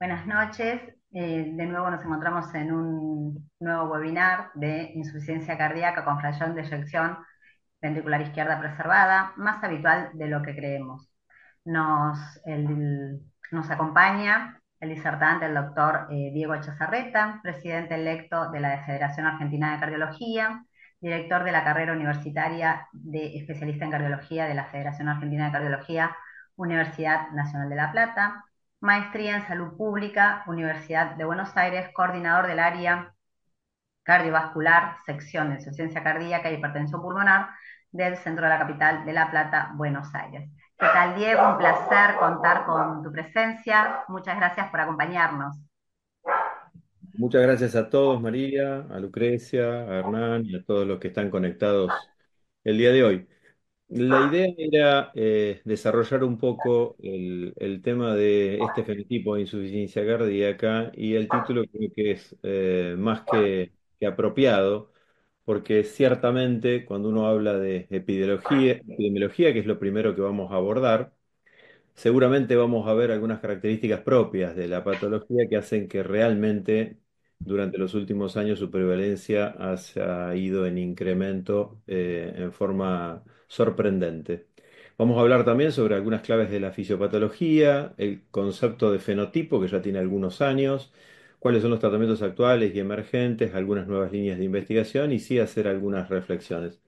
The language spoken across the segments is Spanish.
Buenas noches. De nuevo nos encontramos en un nuevo webinar de insuficiencia cardíaca con fracción de eyección ventricular izquierda preservada, más habitual de lo que creemos. Nos, nos acompaña el disertante, el doctor Diego Chazarreta, presidente electo de la Federación Argentina de Cardiología, director de la carrera universitaria de especialista en cardiología de la Federación Argentina de Cardiología, Universidad Nacional de La Plata, maestría en salud pública, Universidad de Buenos Aires, coordinador del área cardiovascular, sección de insuficiencia cardíaca y hipertensión pulmonar del Centro de la Capital de La Plata, Buenos Aires. ¿Qué tal, Diego? Un placer contar con tu presencia. Muchas gracias por acompañarnos. Muchas gracias a todos, María, a Lucrecia, a Hernán y a todos los que están conectados el día de hoy. La idea era desarrollar un poco el tema de este fenotipo de insuficiencia cardíaca y el título creo que es más que apropiado porque ciertamente cuando uno habla de epidemiología, que es lo primero que vamos a abordar, seguramente vamos a ver algunas características propias de la patología que hacen que realmente durante los últimos años su prevalencia haya ido en incremento en forma sorprendente. Vamos a hablar también sobre algunas claves de la fisiopatología, el concepto de fenotipo que ya tiene algunos años, cuáles son los tratamientos actuales y emergentes, algunas nuevas líneas de investigación y sí hacer algunas reflexiones.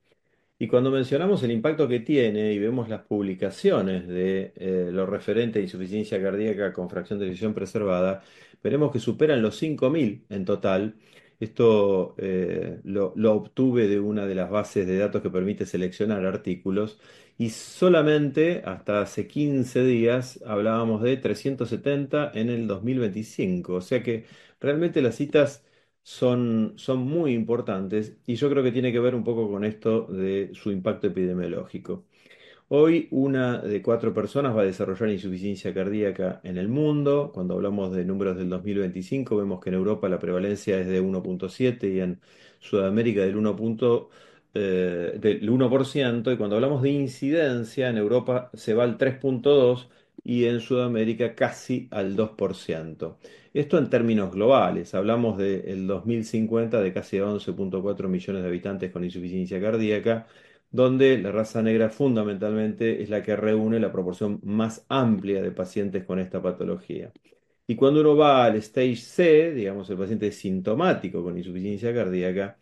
Y cuando mencionamos el impacto que tiene y vemos las publicaciones de lo referente a insuficiencia cardíaca con fracción de eyección preservada, veremos que superan los 5.000 en total. Esto lo obtuve de una de las bases de datos que permite seleccionar artículos y solamente hasta hace 15 días hablábamos de 370 en el 2025. O sea que realmente las citas son muy importantes y yo creo que tiene que ver un poco con esto de su impacto epidemiológico. Hoy una de 4 personas va a desarrollar insuficiencia cardíaca en el mundo. Cuando hablamos de números del 2025, vemos que en Europa la prevalencia es de 1,7 y en Sudamérica del 1%. Y cuando hablamos de incidencia, en Europa se va al 3,2 y en Sudamérica casi al 2%. Esto en términos globales. Hablamos del 2050 de casi 11,4 millones de habitantes con insuficiencia cardíaca donde la raza negra fundamentalmente es la que reúne la proporción más amplia de pacientes con esta patología. Y cuando uno va al stage C, digamos el paciente sintomático con insuficiencia cardíaca,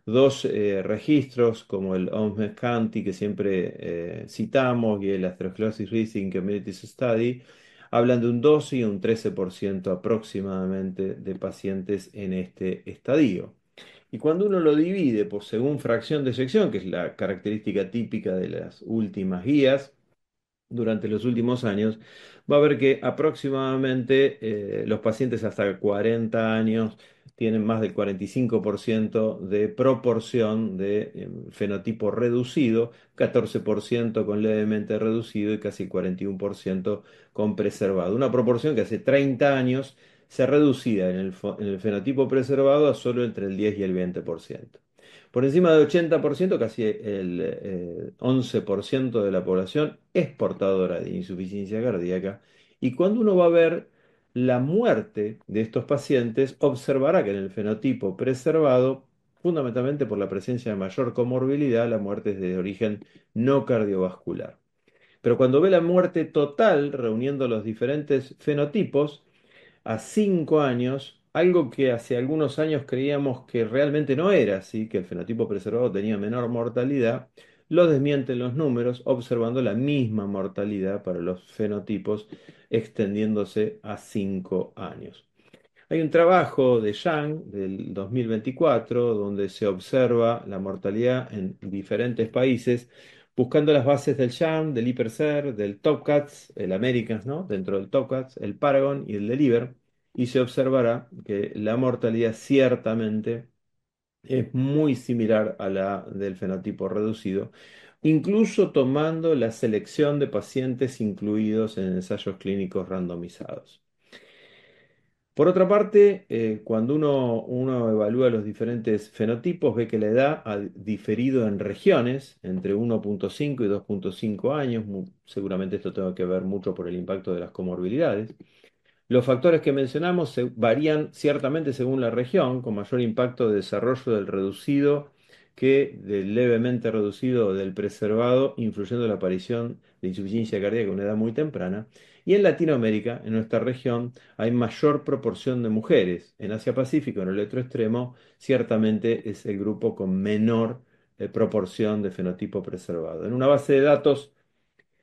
dos registros como el OMS County que siempre citamos y el Atherosclerosis Risk in Communities Study hablan de un 12 y un 13% aproximadamente de pacientes en este estadio. Y cuando uno lo divide por según fracción de sección, que es la característica típica de las últimas guías, durante los últimos años, va a ver que aproximadamente los pacientes hasta 40 años tienen más del 45% de proporción de fenotipo reducido, 14% con levemente reducido y casi 41% con preservado. Una proporción que hace 30 años se reducía en el fenotipo preservado a solo entre el 10 y el 20%. Por encima del 80%, casi el 11% de la población es portadora de insuficiencia cardíaca. Y cuando uno va a ver la muerte de estos pacientes, observará que en el fenotipo preservado, fundamentalmente por la presencia de mayor comorbilidad, la muerte es de origen no cardiovascular. Pero cuando ve la muerte total, reuniendo los diferentes fenotipos, a 5 años, algo que hace algunos años creíamos que realmente no era así, que el fenotipo preservado tenía menor mortalidad, lo desmienten los números, observando la misma mortalidad para los fenotipos extendiéndose a 5 años. Hay un trabajo de Yang del 2024 donde se observa la mortalidad en diferentes países, buscando las bases del Yang, del HIPERSER, del TopCats, el Americans, ¿no? Dentro del TopCats, el Paragon y el Deliver, y se observará que la mortalidad ciertamente es muy similar a la del fenotipo reducido, incluso tomando la selección de pacientes incluidos en ensayos clínicos randomizados. Por otra parte, cuando uno evalúa los diferentes fenotipos, ve que la edad ha diferido en regiones, entre 1,5 y 2,5 años. Seguramente esto tenga que ver mucho por el impacto de las comorbilidades. Los factores que mencionamos varían ciertamente según la región, con mayor impacto de desarrollo del reducido que del levemente reducido o del preservado, influyendo en la aparición de insuficiencia cardíaca a una edad muy temprana. Y en Latinoamérica, en nuestra región, hay mayor proporción de mujeres. En Asia-Pacífico, en el otro extremo, ciertamente es el grupo con menor proporción de fenotipo preservado. En una base de datos,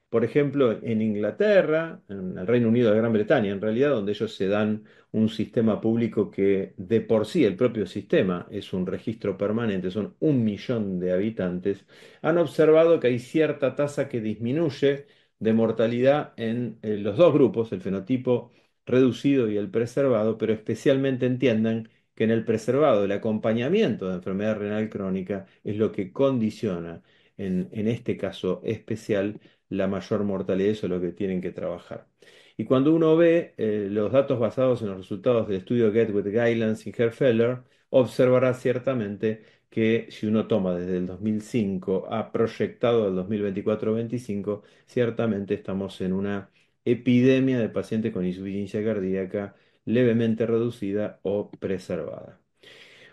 por ejemplo, en Inglaterra, en el Reino Unido de Gran Bretaña, en realidad, donde ellos se dan un sistema público que de por sí el propio sistema es un registro permanente, son 1 millón de habitantes, han observado que hay cierta tasa que disminuye de mortalidad en los dos grupos, el fenotipo reducido y el preservado, pero especialmente entiendan que en el preservado el acompañamiento de enfermedad renal crónica es lo que condiciona, en este caso especial, la mayor mortalidad. Eso es lo que tienen que trabajar. Y cuando uno ve los datos basados en los resultados del estudio Get with Guidelines y Herfeller, observará ciertamente que si uno toma desde el 2005 a proyectado al 2024-25, ciertamente estamos en una epidemia de pacientes con insuficiencia cardíaca levemente reducida o preservada.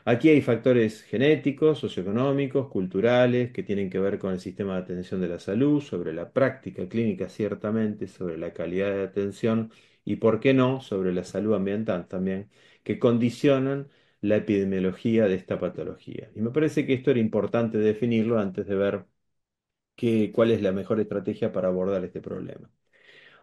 Aquí hay factores genéticos, socioeconómicos, culturales, que tienen que ver con el sistema de atención de la salud, sobre la práctica clínica ciertamente, sobre la calidad de atención y, por qué no, sobre la salud ambiental también, que condicionan la epidemiología de esta patología. Y me parece que esto era importante definirlo antes de ver cuál es la mejor estrategia para abordar este problema.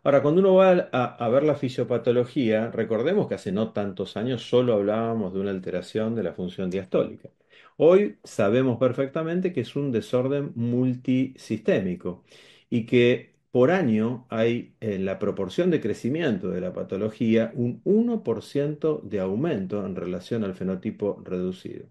Ahora, cuando uno va a ver la fisiopatología, recordemos que hace no tantos años solo hablábamos de una alteración de la función diastólica. Hoy sabemos perfectamente que es un desorden multisistémico y que por año hay en la proporción de crecimiento de la patología un 1% de aumento en relación al fenotipo reducido.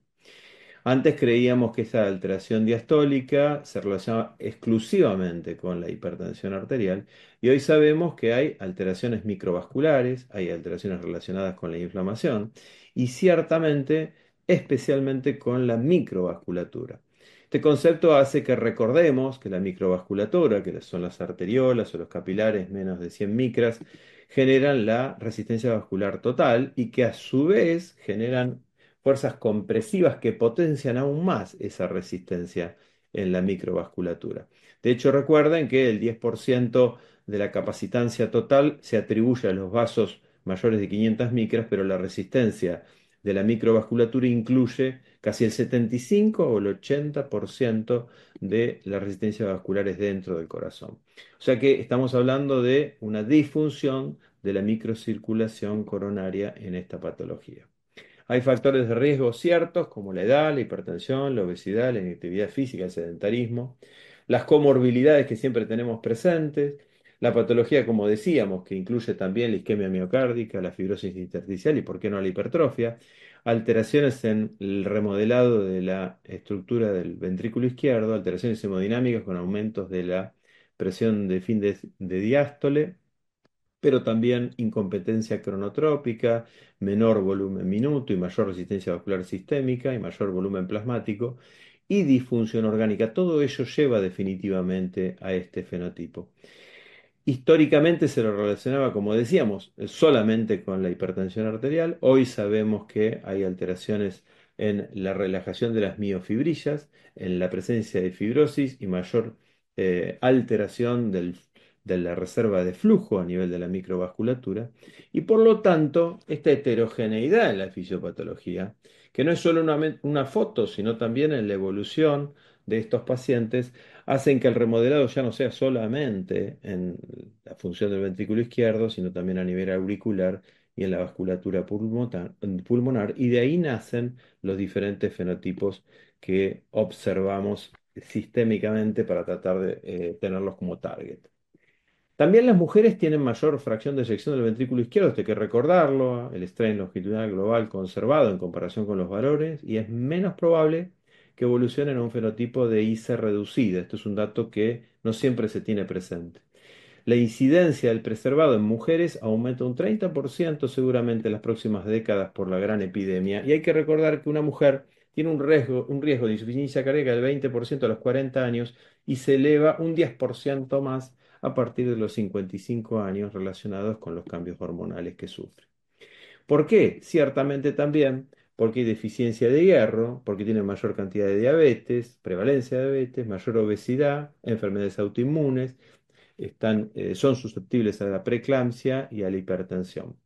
Antes creíamos que esa alteración diastólica se relacionaba exclusivamente con la hipertensión arterial y hoy sabemos que hay alteraciones microvasculares, hay alteraciones relacionadas con la inflamación y ciertamente especialmente con la microvasculatura. Este concepto hace que recordemos que la microvasculatura, que son las arteriolas o los capilares menos de 100 micras, generan la resistencia vascular total y que a su vez generan fuerzas compresivas que potencian aún más esa resistencia en la microvasculatura. De hecho, recuerden que el 10% de la capacitancia total se atribuye a los vasos mayores de 500 micras, pero la resistencia de la microvasculatura incluye casi el 75 o el 80% de las resistencias vasculares dentro del corazón. O sea que estamos hablando de una disfunción de la microcirculación coronaria en esta patología. Hay factores de riesgo ciertos como la edad, la hipertensión, la obesidad, la inactividad física, el sedentarismo, las comorbilidades que siempre tenemos presentes, la patología, como decíamos, que incluye también la isquemia miocárdica, la fibrosis intersticial y, por qué no, la hipertrofia, alteraciones en el remodelado de la estructura del ventrículo izquierdo, alteraciones hemodinámicas con aumentos de la presión de fin de diástole, pero también incompetencia cronotrópica, menor volumen minuto y mayor resistencia vascular sistémica y mayor volumen plasmático y disfunción orgánica. Todo ello lleva definitivamente a este fenotipo. Históricamente se lo relacionaba, como decíamos, solamente con la hipertensión arterial. Hoy sabemos que hay alteraciones en la relajación de las miofibrillas, en la presencia de fibrosis y mayor alteración de la reserva de flujo a nivel de la microvasculatura. Y por lo tanto, esta heterogeneidad en la fisiopatología, que no es solo una foto, sino también en la evolución de estos pacientes, hacen que el remodelado ya no sea solamente en la función del ventrículo izquierdo, sino también a nivel auricular y en la vasculatura pulmonar, y de ahí nacen los diferentes fenotipos que observamos sistémicamente para tratar de tenerlos como target. También las mujeres tienen mayor fracción de eyección del ventrículo izquierdo, esto hay que recordarlo, el strain longitudinal global conservado en comparación con los varones, y es menos probable que evolucionen a un fenotipo de IC reducida. Esto es un dato que no siempre se tiene presente. La incidencia del preservado en mujeres aumenta un 30% seguramente en las próximas décadas por la gran epidemia. Y hay que recordar que una mujer tiene un riesgo de insuficiencia cardíaca del 20% a los 40 años y se eleva un 10% más a partir de los 55 años relacionados con los cambios hormonales que sufre. ¿Por qué? Ciertamente también porque hay deficiencia de hierro, porque tienen mayor cantidad de diabetes, prevalencia de diabetes, mayor obesidad, enfermedades autoinmunes, son susceptibles a la preeclampsia y a la hipertensión.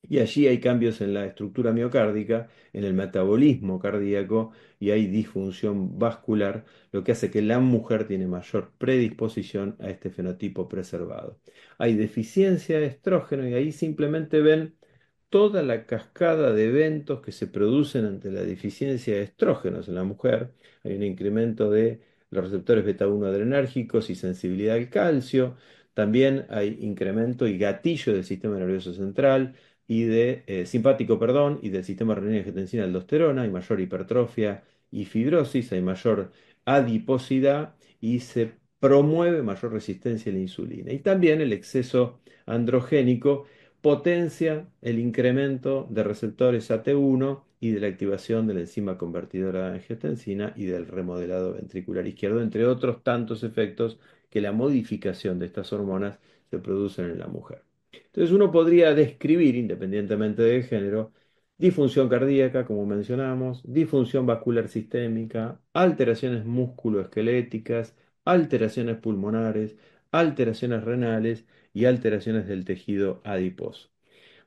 Y allí hay cambios en la estructura miocárdica, en el metabolismo cardíaco y hay disfunción vascular, lo que hace que la mujer tiene mayor predisposición a este fenotipo preservado. Hay deficiencia de estrógeno y ahí simplemente ven toda la cascada de eventos que se producen ante la deficiencia de estrógenos en la mujer. Hay un incremento de los receptores beta 1 adrenérgicos y sensibilidad al calcio. También hay incremento y gatillo del sistema nervioso central y de simpático, perdón, y del sistema renina-angiotensina aldosterona, hay mayor hipertrofia y fibrosis, hay mayor adiposidad y se promueve mayor resistencia a la insulina. Y también el exceso androgénico potencia el incremento de receptores AT1 y de la activación de la enzima convertidora de angiotensina y del remodelado ventricular izquierdo, entre otros tantos efectos que la modificación de estas hormonas se producen en la mujer. Entonces uno podría describir, independientemente del género, disfunción cardíaca, como mencionamos, disfunción vascular sistémica, alteraciones musculoesqueléticas, alteraciones pulmonares, alteraciones renales y alteraciones del tejido adiposo.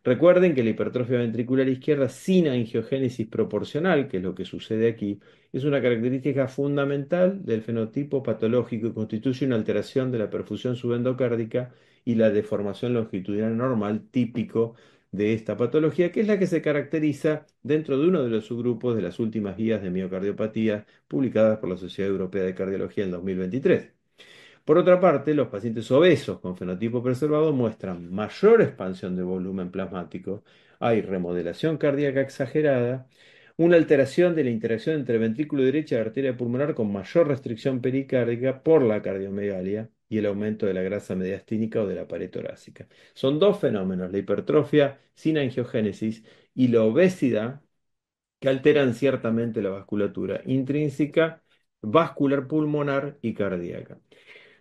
Recuerden que la hipertrofia ventricular izquierda sin angiogénesis proporcional, que es lo que sucede aquí, es una característica fundamental del fenotipo patológico y constituye una alteración de la perfusión subendocárdica y la deformación longitudinal normal típico de esta patología, que es la que se caracteriza dentro de uno de los subgrupos de las últimas guías de miocardiopatía publicadas por la Sociedad Europea de Cardiología en 2023. Por otra parte, los pacientes obesos con fenotipo preservado muestran mayor expansión de volumen plasmático, hay remodelación cardíaca exagerada, una alteración de la interacción entre ventrículo derecha y arteria pulmonar con mayor restricción pericárdica por la cardiomegalia y el aumento de la grasa mediastínica o de la pared torácica. Son dos fenómenos, la hipertrofia sin angiogénesis y la obesidad, que alteran ciertamente la vasculatura intrínseca, vascular pulmonar y cardíaca.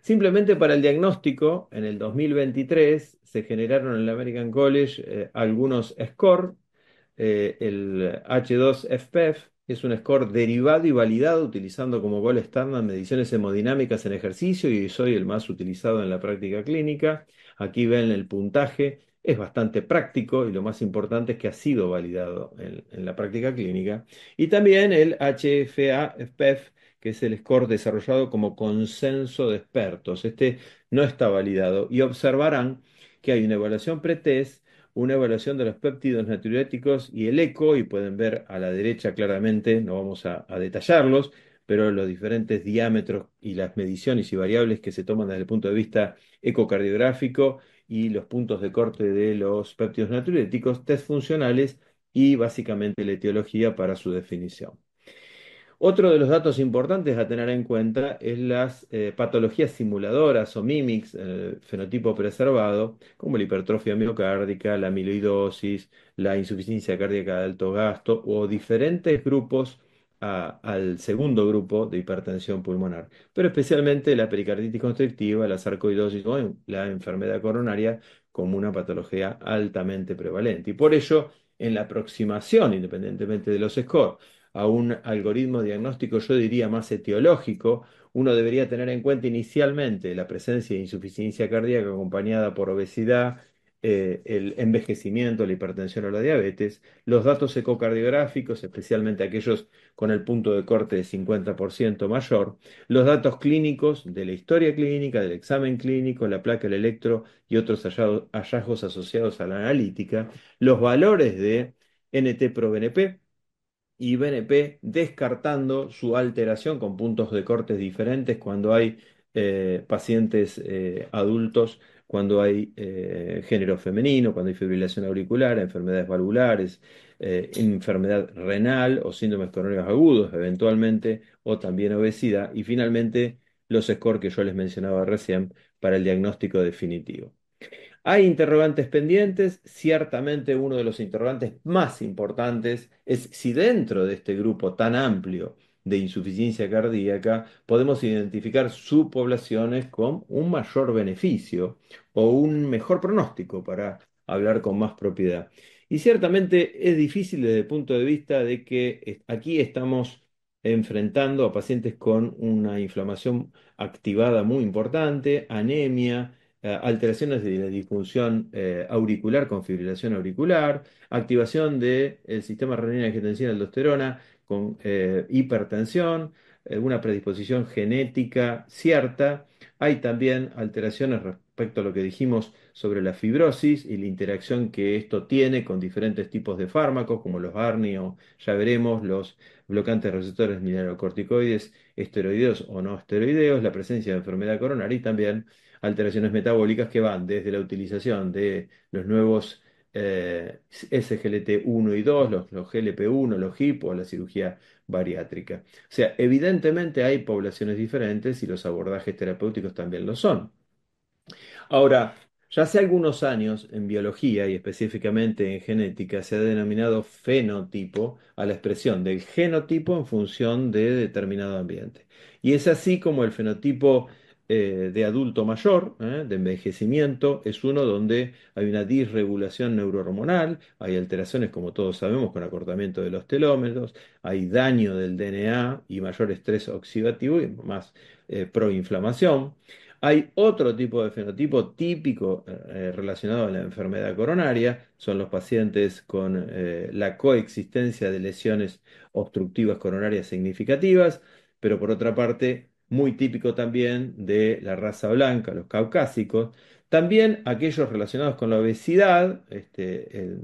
Simplemente para el diagnóstico, en el 2023 se generaron en el American College algunos score. El H2FPEF es un score derivado y validado utilizando como gol estándar mediciones hemodinámicas en ejercicio y soy el más utilizado en la práctica clínica. Aquí ven el puntaje, es bastante práctico y lo más importante es que ha sido validado en la práctica clínica. Y también el HFA-FPEF, que es el score desarrollado como consenso de expertos. Este no está validado y observarán que hay una evaluación pretest, una evaluación de los péptidos natriuréticos y el eco, y pueden ver a la derecha claramente, no vamos a detallarlos, pero los diferentes diámetros y las mediciones y variables que se toman desde el punto de vista ecocardiográfico y los puntos de corte de los péptidos natriuréticos, test funcionales y básicamente la etiología para su definición. Otro de los datos importantes a tener en cuenta es las patologías simuladoras o mimics, fenotipo preservado, como la hipertrofia miocárdica, la amiloidosis, la insuficiencia cardíaca de alto gasto o diferentes grupos al segundo grupo de hipertensión pulmonar, pero especialmente la pericarditis constrictiva, la sarcoidosis o la enfermedad coronaria como una patología altamente prevalente. Y por ello, en la aproximación, independientemente de los scores, a un algoritmo diagnóstico, yo diría más etiológico, uno debería tener en cuenta inicialmente la presencia de insuficiencia cardíaca acompañada por obesidad, el envejecimiento, la hipertensión o la diabetes, los datos ecocardiográficos, especialmente aquellos con el punto de corte de 50% mayor, los datos clínicos de la historia clínica, del examen clínico, la placa, el electro y otros hallazgos asociados a la analítica, los valores de NT-proBNP, y BNP descartando su alteración con puntos de cortes diferentes cuando hay pacientes adultos, cuando hay género femenino, cuando hay fibrilación auricular, enfermedades valvulares, enfermedad renal o síndromes coronarios agudos eventualmente, o también obesidad, y finalmente los scores que yo les mencionaba recién para el diagnóstico definitivo. Hay interrogantes pendientes, ciertamente uno de los interrogantes más importantes es si dentro de este grupo tan amplio de insuficiencia cardíaca, podemos identificar subpoblaciones con un mayor beneficio o un mejor pronóstico, para hablar con más propiedad. Y ciertamente es difícil desde el punto de vista de que aquí estamos enfrentando a pacientes con una inflamación activada muy importante, anemia, alteraciones de la disfunción auricular con fibrilación auricular, activación del sistema renina-angiotensina-aldosterona con hipertensión, una predisposición genética cierta. Hay también alteraciones respecto a lo que dijimos sobre la fibrosis y la interacción que esto tiene con diferentes tipos de fármacos, como los ARNI o ya veremos, los bloqueantes receptores mineralocorticoides esteroideos o no esteroideos, la presencia de enfermedad coronaria y también alteraciones metabólicas que van desde la utilización de los nuevos SGLT1 y 2, los GLP1, los HIP o la cirugía bariátrica. O sea, evidentemente hay poblaciones diferentes y los abordajes terapéuticos también lo son. Ahora, ya hace algunos años en biología y específicamente en genética se ha denominado fenotipo a la expresión del genotipo en función de determinado ambiente. Y es así como el fenotipo de adulto mayor, de envejecimiento, es uno donde hay una disregulación neurohormonal, hay alteraciones, como todos sabemos, con acortamiento de los telómeros, hay daño del DNA y mayor estrés oxidativo y más proinflamación. Hay otro tipo de fenotipo típico relacionado a la enfermedad coronaria, son los pacientes con la coexistencia de lesiones obstructivas coronarias significativas, pero por otra parte, muy típico también de la raza blanca, los caucásicos. También aquellos relacionados con la obesidad,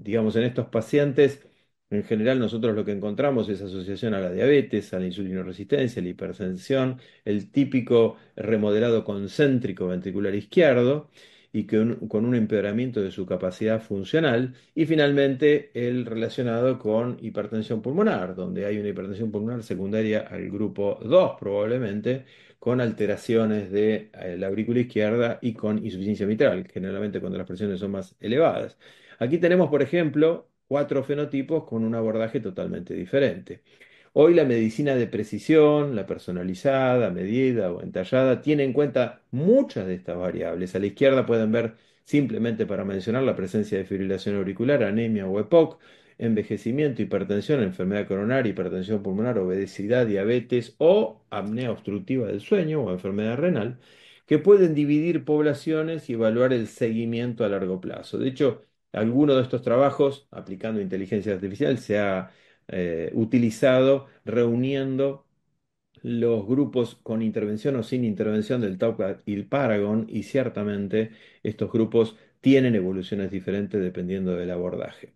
digamos, en estos pacientes, en general nosotros lo que encontramos es asociación a la diabetes, a la insulinoresistencia, a la hipertensión, el típico remodelado concéntrico ventricular izquierdo y con un empeoramiento de su capacidad funcional, y finalmente el relacionado con hipertensión pulmonar, donde hay una hipertensión pulmonar secundaria al grupo 2 probablemente, con alteraciones de la aurícula izquierda y con insuficiencia mitral, generalmente cuando las presiones son más elevadas. Aquí tenemos, por ejemplo, cuatro fenotipos con un abordaje totalmente diferente. Hoy la medicina de precisión, la personalizada, medida o entallada, tiene en cuenta muchas de estas variables. A la izquierda pueden ver, simplemente para mencionar, la presencia de fibrilación auricular, anemia o EPOC, envejecimiento, hipertensión, enfermedad coronaria, hipertensión pulmonar, obesidad, diabetes o apnea obstructiva del sueño o enfermedad renal, que pueden dividir poblaciones y evaluar el seguimiento a largo plazo. De hecho, alguno de estos trabajos, aplicando inteligencia artificial, se ha utilizado reuniendo los grupos con intervención o sin intervención del Tau y el Paragon, y ciertamente estos grupos tienen evoluciones diferentes dependiendo del abordaje.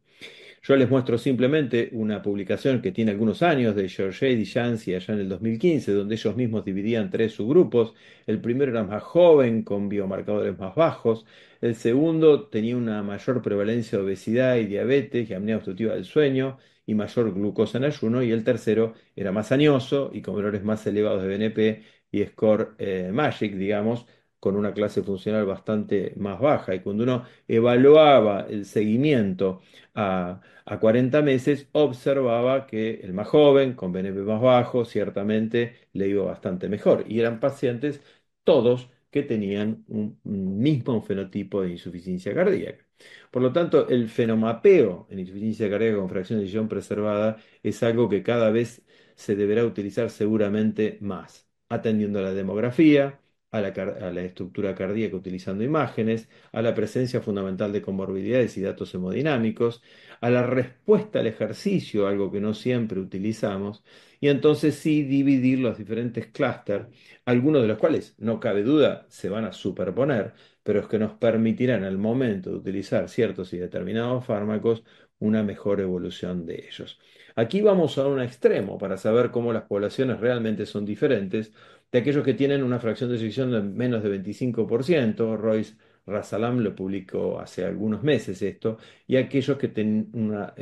Yo les muestro simplemente una publicación que tiene algunos años de Georget y Jansi allá en el 2015, donde ellos mismos dividían tres subgrupos. El primero era más joven, con biomarcadores más bajos. El segundo tenía una mayor prevalencia de obesidad y diabetes y apnea obstructiva del sueño y mayor glucosa en ayuno. Y el tercero era más añoso y con valores más elevados de BNP y score MAGIC, digamos, con una clase funcional bastante más baja. Y cuando uno evaluaba el seguimiento a 40 meses, observaba que el más joven, con BNP más bajo, ciertamente le iba bastante mejor. Y eran pacientes todos que tenían un mismo fenotipo de insuficiencia cardíaca. Por lo tanto, el fenomapeo en insuficiencia cardíaca con fracción de eyección preservada es algo que cada vez se deberá utilizar seguramente más, atendiendo a la demografía, a la estructura cardíaca utilizando imágenes, a la presencia fundamental de comorbilidades y datos hemodinámicos, a la respuesta al ejercicio, algo que no siempre utilizamos, y entonces sí dividir los diferentes clústeres, algunos de los cuales, no cabe duda, se van a superponer, pero es que nos permitirán al momento de utilizar ciertos y determinados fármacos una mejor evolución de ellos. Aquí vamos a un extremo para saber cómo las poblaciones realmente son diferentes de aquellos que tienen una fracción de eyección de menos de 25%. Royce Rasalam lo publicó hace algunos meses esto, y aquellos que tienen una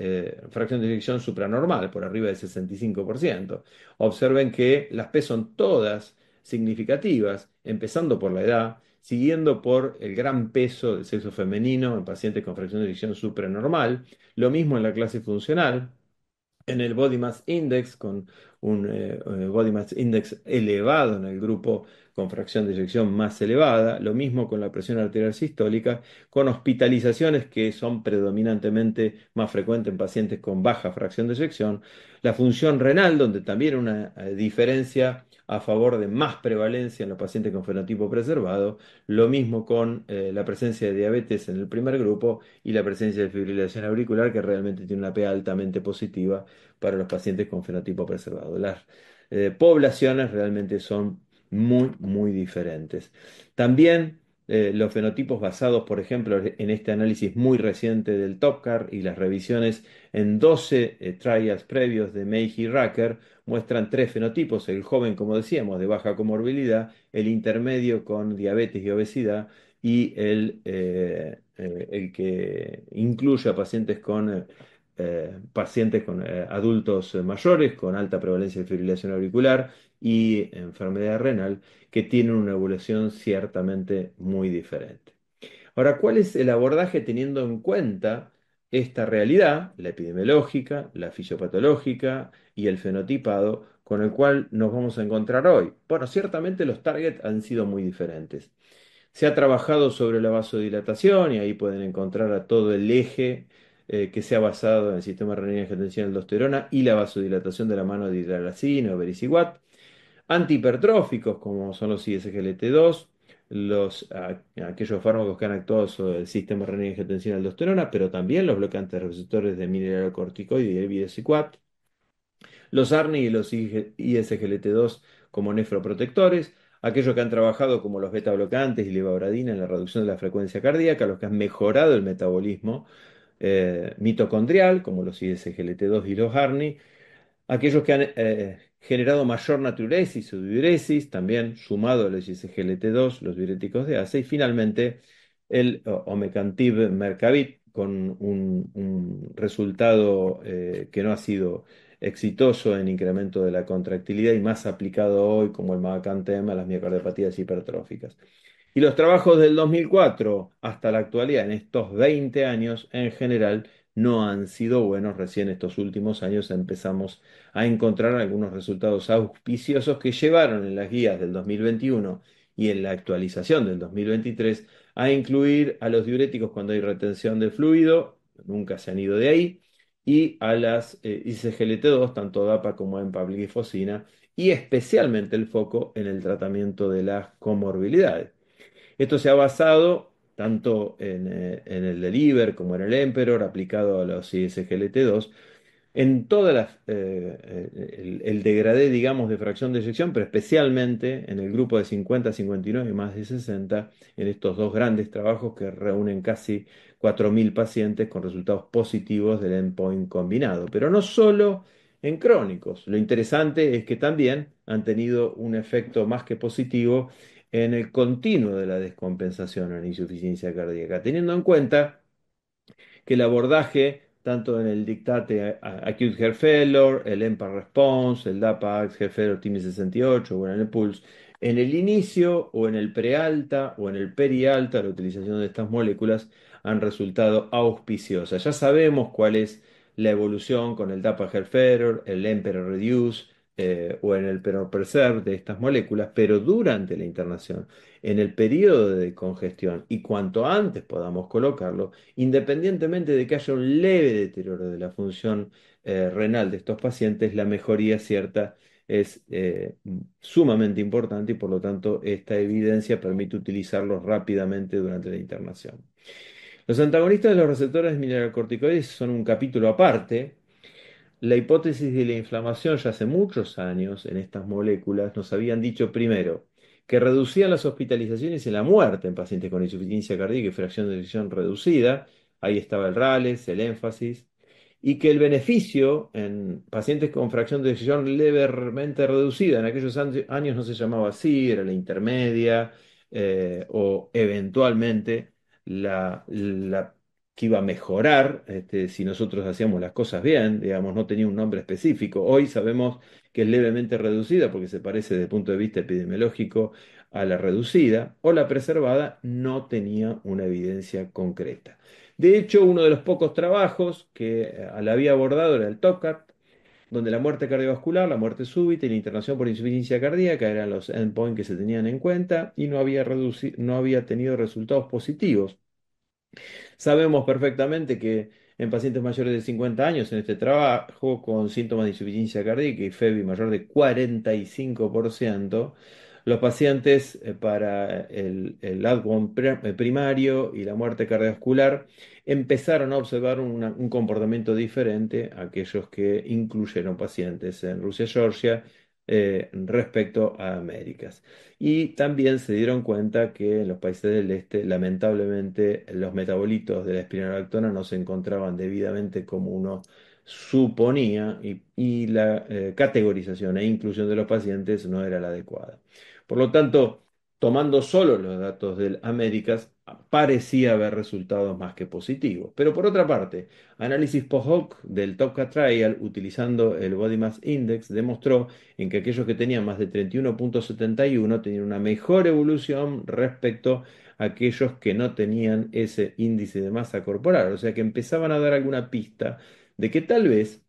fracción de eyección supranormal, por arriba del 65%. Observen que las P son todas significativas, empezando por la edad, siguiendo por el gran peso del sexo femenino en pacientes con fracción de eyección supranormal, lo mismo en la clase funcional, en el Body Mass Index con Body Mass Index elevado en el grupo con fracción de eyección más elevada, lo mismo con la presión arterial sistólica, con hospitalizaciones que son predominantemente más frecuentes en pacientes con baja fracción de eyección, la función renal, donde también una diferencia a favor de más prevalencia en los pacientes con fenotipo preservado, lo mismo con la presencia de diabetes en el primer grupo y la presencia de fibrilación auricular, que realmente tiene una P altamente positiva para los pacientes con fenotipo preservado. Las poblaciones realmente son muy, muy diferentes. También los fenotipos basados, por ejemplo, en este análisis muy reciente del TOPCAR y las revisiones en 12 trials previos de Meiji y Rucker, muestran tres fenotipos: el joven, como decíamos, de baja comorbilidad, el intermedio con diabetes y obesidad, y el que incluye a pacientes con adultos mayores con alta prevalencia de fibrilación auricular y enfermedad renal, que tienen una evolución ciertamente muy diferente. Ahora, ¿cuál es el abordaje teniendo en cuenta esta realidad, la epidemiológica, la fisiopatológica y el fenotipado, con el cual nos vamos a encontrar hoy? Bueno, ciertamente los targets han sido muy diferentes. Se ha trabajado sobre la vasodilatación y ahí pueden encontrar a todo el eje que se ha basado en el sistema renina-angiotensina-aldosterona y la vasodilatación de la mano de hidralazina o vericiguat. Antihipertróficos, como son los ISGLT2, aquellos fármacos que han actuado sobre el sistema renina-angiotensina-aldosterona, pero también los bloqueantes receptores de mineralocorticoide y el BSQAT, los ARNI y los ISGLT2 como nefroprotectores, aquellos que han trabajado como los beta bloqueantes y levabradina en la reducción de la frecuencia cardíaca, los que han mejorado el metabolismo mitocondrial, como los ISGLT2 y los ARNI, aquellos que han generado mayor natriuresis o diuresis, también sumado a los SGLT2, los diuréticos de ACE, y finalmente el omecamtiv mecarbil, con un resultado que no ha sido exitoso en incremento de la contractilidad y más aplicado hoy como el mavacantem a las miocardiopatías hipertróficas. Y los trabajos del 2004 hasta la actualidad, en estos 20 años en general, no han sido buenos. Recién estos últimos años empezamos a encontrar algunos resultados auspiciosos que llevaron en las guías del 2021 y en la actualización del 2023 a incluir a los diuréticos cuando hay retención de fluido, nunca se han ido de ahí, y a las ICGLT2, tanto DAPA como empaglifosina, y especialmente el foco en el tratamiento de las comorbilidades. Esto se ha basado tanto en el Deliver como en el Emperor, aplicado a los ISGLT2, en todas el degradé, digamos, de fracción de eyección, pero especialmente en el grupo de 50, 59 y más de 60, en estos dos grandes trabajos que reúnen casi 4.000 pacientes con resultados positivos del endpoint combinado. Pero no solo en crónicos. Lo interesante es que también han tenido un efecto más que positivo en el continuo de la descompensación en insuficiencia cardíaca, teniendo en cuenta que el abordaje, tanto en el dictate Acute Heart Failure, el EMPA Response, el DAPA Heart Failure TIMI 68 o en el PULSE, en el inicio o en el prealta o en el perialta, la utilización de estas moléculas han resultado auspiciosas. Ya sabemos cuál es la evolución con el DAPA Heart Failure, el EMPEROR Reduce o en el Peror Preserve de estas moléculas, pero durante la internación, en el periodo de congestión y cuanto antes podamos colocarlo, independientemente de que haya un leve deterioro de la función renal de estos pacientes, la mejoría cierta es sumamente importante y por lo tanto esta evidencia permite utilizarlos rápidamente durante la internación. Los antagonistas de los receptores mineralocorticoides son un capítulo aparte. La hipótesis de la inflamación ya hace muchos años en estas moléculas nos habían dicho primero que reducían las hospitalizaciones y la muerte en pacientes con insuficiencia cardíaca y fracción de eyección reducida. Ahí estaba el RALES, el énfasis. Y que el beneficio en pacientes con fracción de eyección levemente reducida, en aquellos años no se llamaba así, era la intermedia, o eventualmente la que iba a mejorar si nosotros hacíamos las cosas bien, digamos, no tenía un nombre específico. Hoy sabemos que es levemente reducida porque se parece desde el punto de vista epidemiológico a la reducida, o la preservada no tenía una evidencia concreta. De hecho, uno de los pocos trabajos que la había abordado era el TOCAT, donde la muerte cardiovascular, la muerte súbita y la internación por insuficiencia cardíaca eran los endpoints que se tenían en cuenta y no había tenido resultados positivos. Sabemos perfectamente que en pacientes mayores de 50 años, en este trabajo, con síntomas de insuficiencia cardíaca y FEBI mayor de 45%, los pacientes para el outcome primario y la muerte cardiovascular empezaron a observar un comportamiento diferente a aquellos que incluyeron pacientes en Rusia-Georgia respecto a Américas. Y también se dieron cuenta que en los países del este, lamentablemente, los metabolitos de la espironolactona no se encontraban debidamente como uno suponía y la categorización e inclusión de los pacientes no era la adecuada. Por lo tanto, tomando solo los datos del Américas, parecía haber resultados más que positivos. Pero por otra parte, análisis post-hoc del TOPCA Trial utilizando el Body Mass Index demostró en que aquellos que tenían más de 31,71 tenían una mejor evolución respecto a aquellos que no tenían ese índice de masa corporal. O sea que empezaban a dar alguna pista de que tal vez,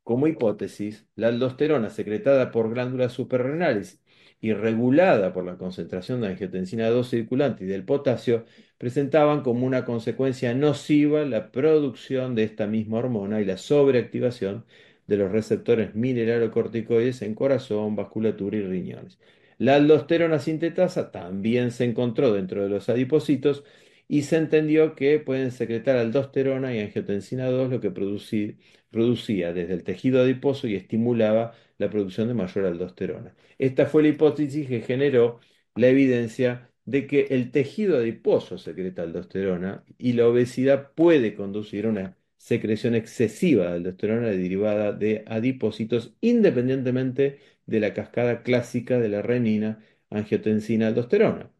como hipótesis, la aldosterona secretada por glándulas suprarrenales y regulada por la concentración de angiotensina 2 circulante y del potasio, presentaban como una consecuencia nociva la producción de esta misma hormona y la sobreactivación de los receptores mineralocorticoides en corazón, vasculatura y riñones. La aldosterona sintetasa también se encontró dentro de los adipocitos y se entendió que pueden secretar aldosterona y angiotensina 2, lo que producía desde el tejido adiposo y estimulaba la producción de mayor aldosterona. Esta fue la hipótesis que generó la evidencia de que el tejido adiposo secreta aldosterona y la obesidad puede conducir a una secreción excesiva de aldosterona derivada de adipocitos independientemente de la cascada clásica de la renina, angiotensina, aldosterona.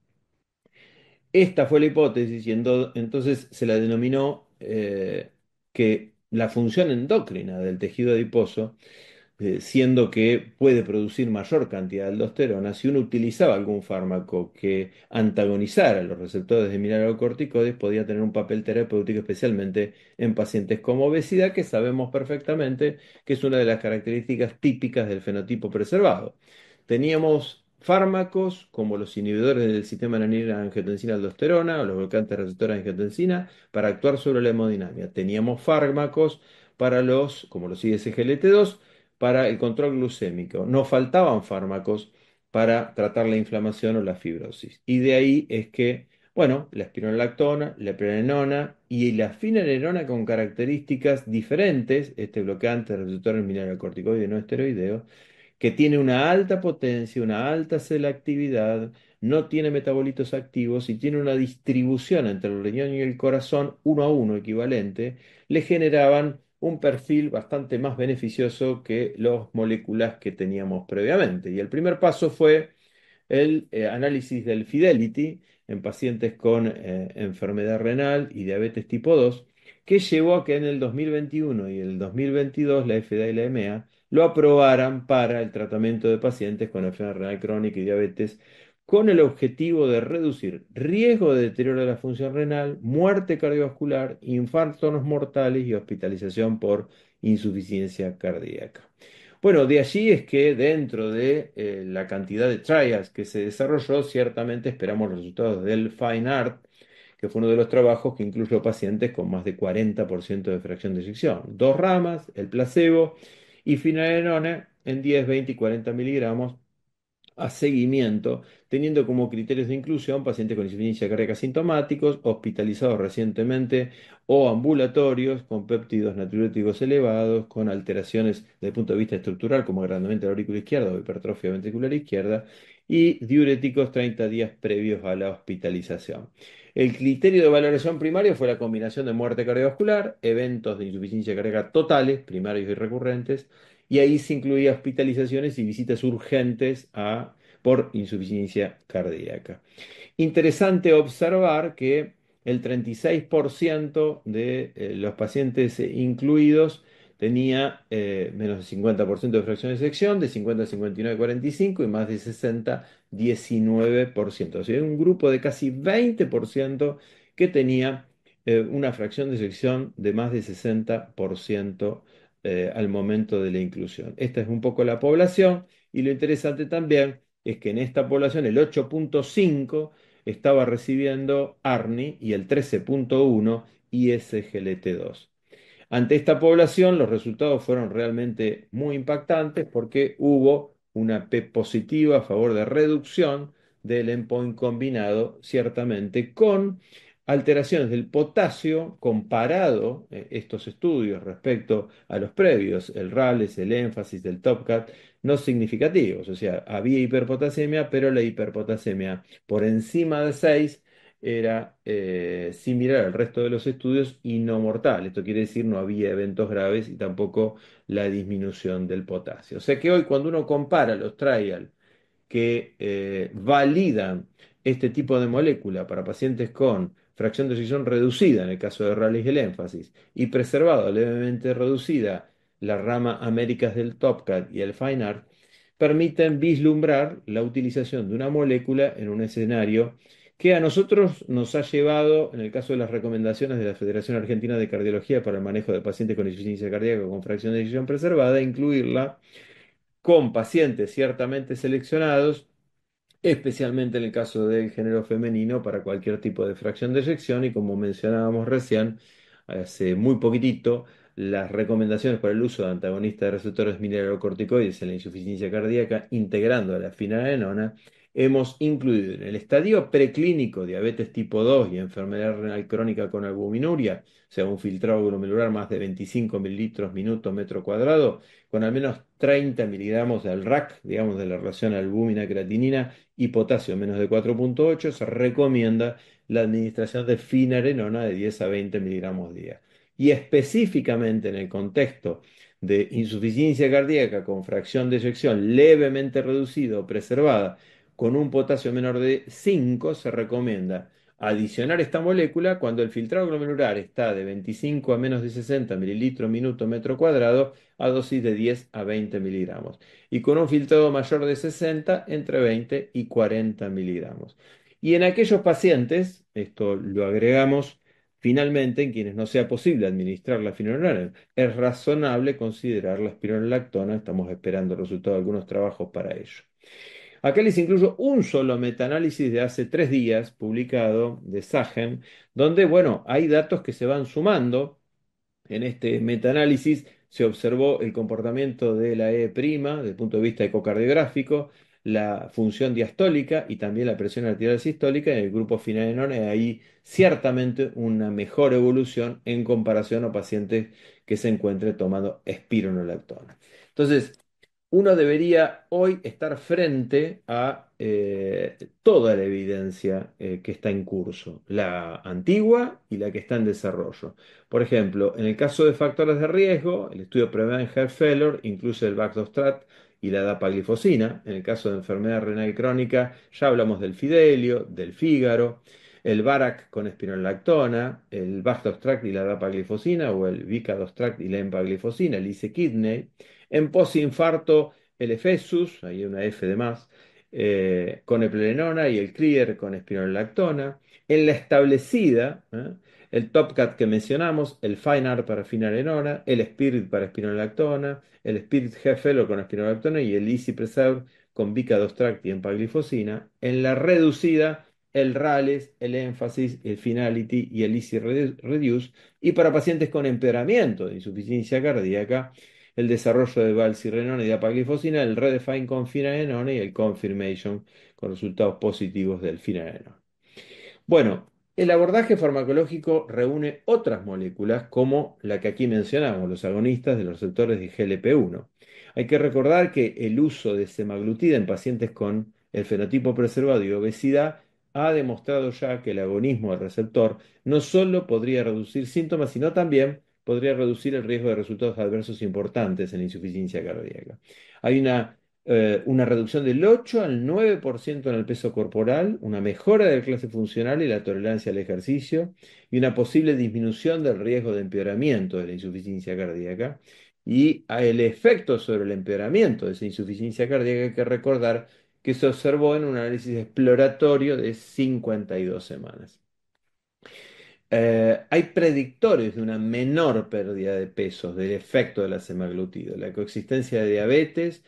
Esta fue la hipótesis y entonces se la denominó que la función endocrina del tejido adiposo siendo que puede producir mayor cantidad de aldosterona, si uno utilizaba algún fármaco que antagonizara los receptores de mineralocorticoides, podía tener un papel terapéutico, especialmente en pacientes con obesidad, que sabemos perfectamente que es una de las características típicas del fenotipo preservado. Teníamos fármacos como los inhibidores del sistema renina-angiotensina-aldosterona o los bloqueantes receptores de angiotensina para actuar sobre la hemodinamia. Teníamos fármacos para como los ISGLT2 para el control glucémico. No faltaban fármacos para tratar la inflamación o la fibrosis. Y de ahí es que, bueno, la espironolactona, la prerenona y la finerenona con características diferentes, este bloqueante de receptores mineralocorticoide no esteroideo, que tiene una alta potencia, una alta selectividad, no tiene metabolitos activos y tiene una distribución entre el riñón y el corazón 1 a 1 equivalente, le generaban un perfil bastante más beneficioso que las moléculas que teníamos previamente. Y el primer paso fue el análisis del Fidelity en pacientes con enfermedad renal y diabetes tipo 2, que llevó a que en el 2021 y el 2022 la FDA y la EMEA lo aprobaran para el tratamiento de pacientes con enfermedad renal crónica y diabetes, con el objetivo de reducir riesgo de deterioro de la función renal, muerte cardiovascular, infartos mortales y hospitalización por insuficiencia cardíaca. Bueno, de allí es que dentro de la cantidad de trials que se desarrolló, ciertamente esperamos los resultados del Fine Art, que fue uno de los trabajos que incluyó pacientes con más de 40% de fracción de eyección. Dos ramas, el placebo y finerenona en 10, 20 y 40 miligramos a seguimiento, teniendo como criterios de inclusión pacientes con insuficiencia cardíaca sintomáticos, hospitalizados recientemente o ambulatorios con péptidos natriuréticos elevados, con alteraciones desde el punto de vista estructural como agrandamiento de la aurícula izquierda o hipertrofia ventricular izquierda y diuréticos 30 días previos a la hospitalización. El criterio de valoración primario fue la combinación de muerte cardiovascular, eventos de insuficiencia cardíaca totales, primarios y recurrentes, y ahí se incluía hospitalizaciones y visitas urgentes por insuficiencia cardíaca. Interesante observar que el 36% de los pacientes incluidos tenía menos de 50% de fracción de sección, de 50 a 59, 45 y más de 60, 19%. O sea, un grupo de casi 20% que tenía una fracción de sección de más de 60% al momento de la inclusión. Esta es un poco la población y lo interesante también es que en esta población el 8,5 estaba recibiendo ARNI y el 13,1 ISGLT2. Ante esta población, los resultados fueron realmente muy impactantes porque hubo una P positiva a favor de reducción del endpoint combinado, ciertamente, con alteraciones del potasio comparado, estos estudios respecto a los previos, el RALES, el énfasis del TOPCAT, no significativos. O sea, había hiperpotasemia, pero la hiperpotasemia por encima de 6 era similar al resto de los estudios y no mortal. Esto quiere decir no había eventos graves y tampoco la disminución del potasio. O sea que hoy cuando uno compara los trials que validan este tipo de molécula para pacientes con fracción de eyección reducida, en el caso de Rayleigh el énfasis, y preservado levemente reducida la rama Américas del TOPCAT y el Fine Art, permiten vislumbrar la utilización de una molécula en un escenario que a nosotros nos ha llevado, en el caso de las recomendaciones de la Federación Argentina de Cardiología para el manejo de pacientes con insuficiencia cardíaca con fracción de eyección preservada, a incluirla con pacientes ciertamente seleccionados, especialmente en el caso del género femenino, para cualquier tipo de fracción de eyección. Y como mencionábamos recién, hace muy poquitito, las recomendaciones para el uso de antagonistas de receptores mineralocorticoides en la insuficiencia cardíaca, integrando a la finerenona, hemos incluido en el estadio preclínico diabetes tipo 2 y enfermedad renal crónica con albuminuria, o sea, un filtrado glomerular más de 25 mililitros minuto metro cuadrado, con al menos 30 miligramos del RAC, digamos, de la relación albúmina-creatinina, y potasio menos de 4,8, se recomienda la administración de finarenona de 10 a 20 miligramos día. Y específicamente en el contexto de insuficiencia cardíaca con fracción de eyección levemente reducida o preservada con un potasio menor de 5, se recomienda adicionar esta molécula cuando el filtrado glomerular está de 25 a menos de 60 mililitros minuto metro cuadrado a dosis de 10 a 20 miligramos y con un filtrado mayor de 60 entre 20 y 40 miligramos. Y en aquellos pacientes, esto lo agregamos finalmente, en quienes no sea posible administrar la finerenona, es razonable considerar la espironolactona. Estamos esperando el resultado de algunos trabajos para ello. Acá les incluyo un solo metaanálisis de hace 3 días publicado de Sajem, donde, bueno, hay datos que se van sumando. En este metaanálisis se observó el comportamiento de la E' desde el punto de vista ecocardiográfico, la función diastólica y también la presión arterial sistólica en el grupo finerenona. Hay ciertamente una mejor evolución en comparación a pacientes que se encuentren tomando espironolactona. Entonces, uno debería hoy estar frente a toda la evidencia que está en curso, la antigua y la que está en desarrollo. Por ejemplo, en el caso de factores de riesgo, el estudio Prevent Heart Failure incluye el Baxdrostat y la dapaglifosina. En el caso de enfermedad renal crónica, ya hablamos del Fidelio, del Fígaro, el Varac con espironolactona, el Baxdrostat y la dapaglifosina, o el Vicadostat y la empaglifosina, el ICE-Kidney. En posinfarto, el Efesus, hay una F de más, con eplerenona y el Clear con espironolactona. En la establecida, el Topcat que mencionamos, el Fine Art para finarenona, el Spirit para espironolactona, el Spirit G-Fellow con espironolactona y el Easy Preserve con Vicadostract y empaglifosina. En la reducida, el RALES, el énfasis, el Finality y el Easy Reduce. Y para pacientes con empeoramiento de insuficiencia cardíaca, el desarrollo de valsirrenona y dapaglifosina, el Redefine con finerenona y el Confirmation con resultados positivos del finerenona. Bueno, el abordaje farmacológico reúne otras moléculas como la que aquí mencionamos, los agonistas de los receptores de GLP-1. Hay que recordar que el uso de semaglutida en pacientes con el fenotipo preservado y obesidad ha demostrado ya que el agonismo del receptor no solo podría reducir síntomas, sino también podría reducir el riesgo de resultados adversos importantes en la insuficiencia cardíaca. Hay una reducción del 8 al 9% en el peso corporal, una mejora de la clase funcional y la tolerancia al ejercicio, y una posible disminución del riesgo de empeoramiento de la insuficiencia cardíaca. Y el efecto sobre el empeoramiento de esa insuficiencia cardíaca hay que recordar que se observó en un análisis exploratorio de 52 semanas. Hay predictores de una menor pérdida de peso del efecto de la semaglutida. La coexistencia de diabetes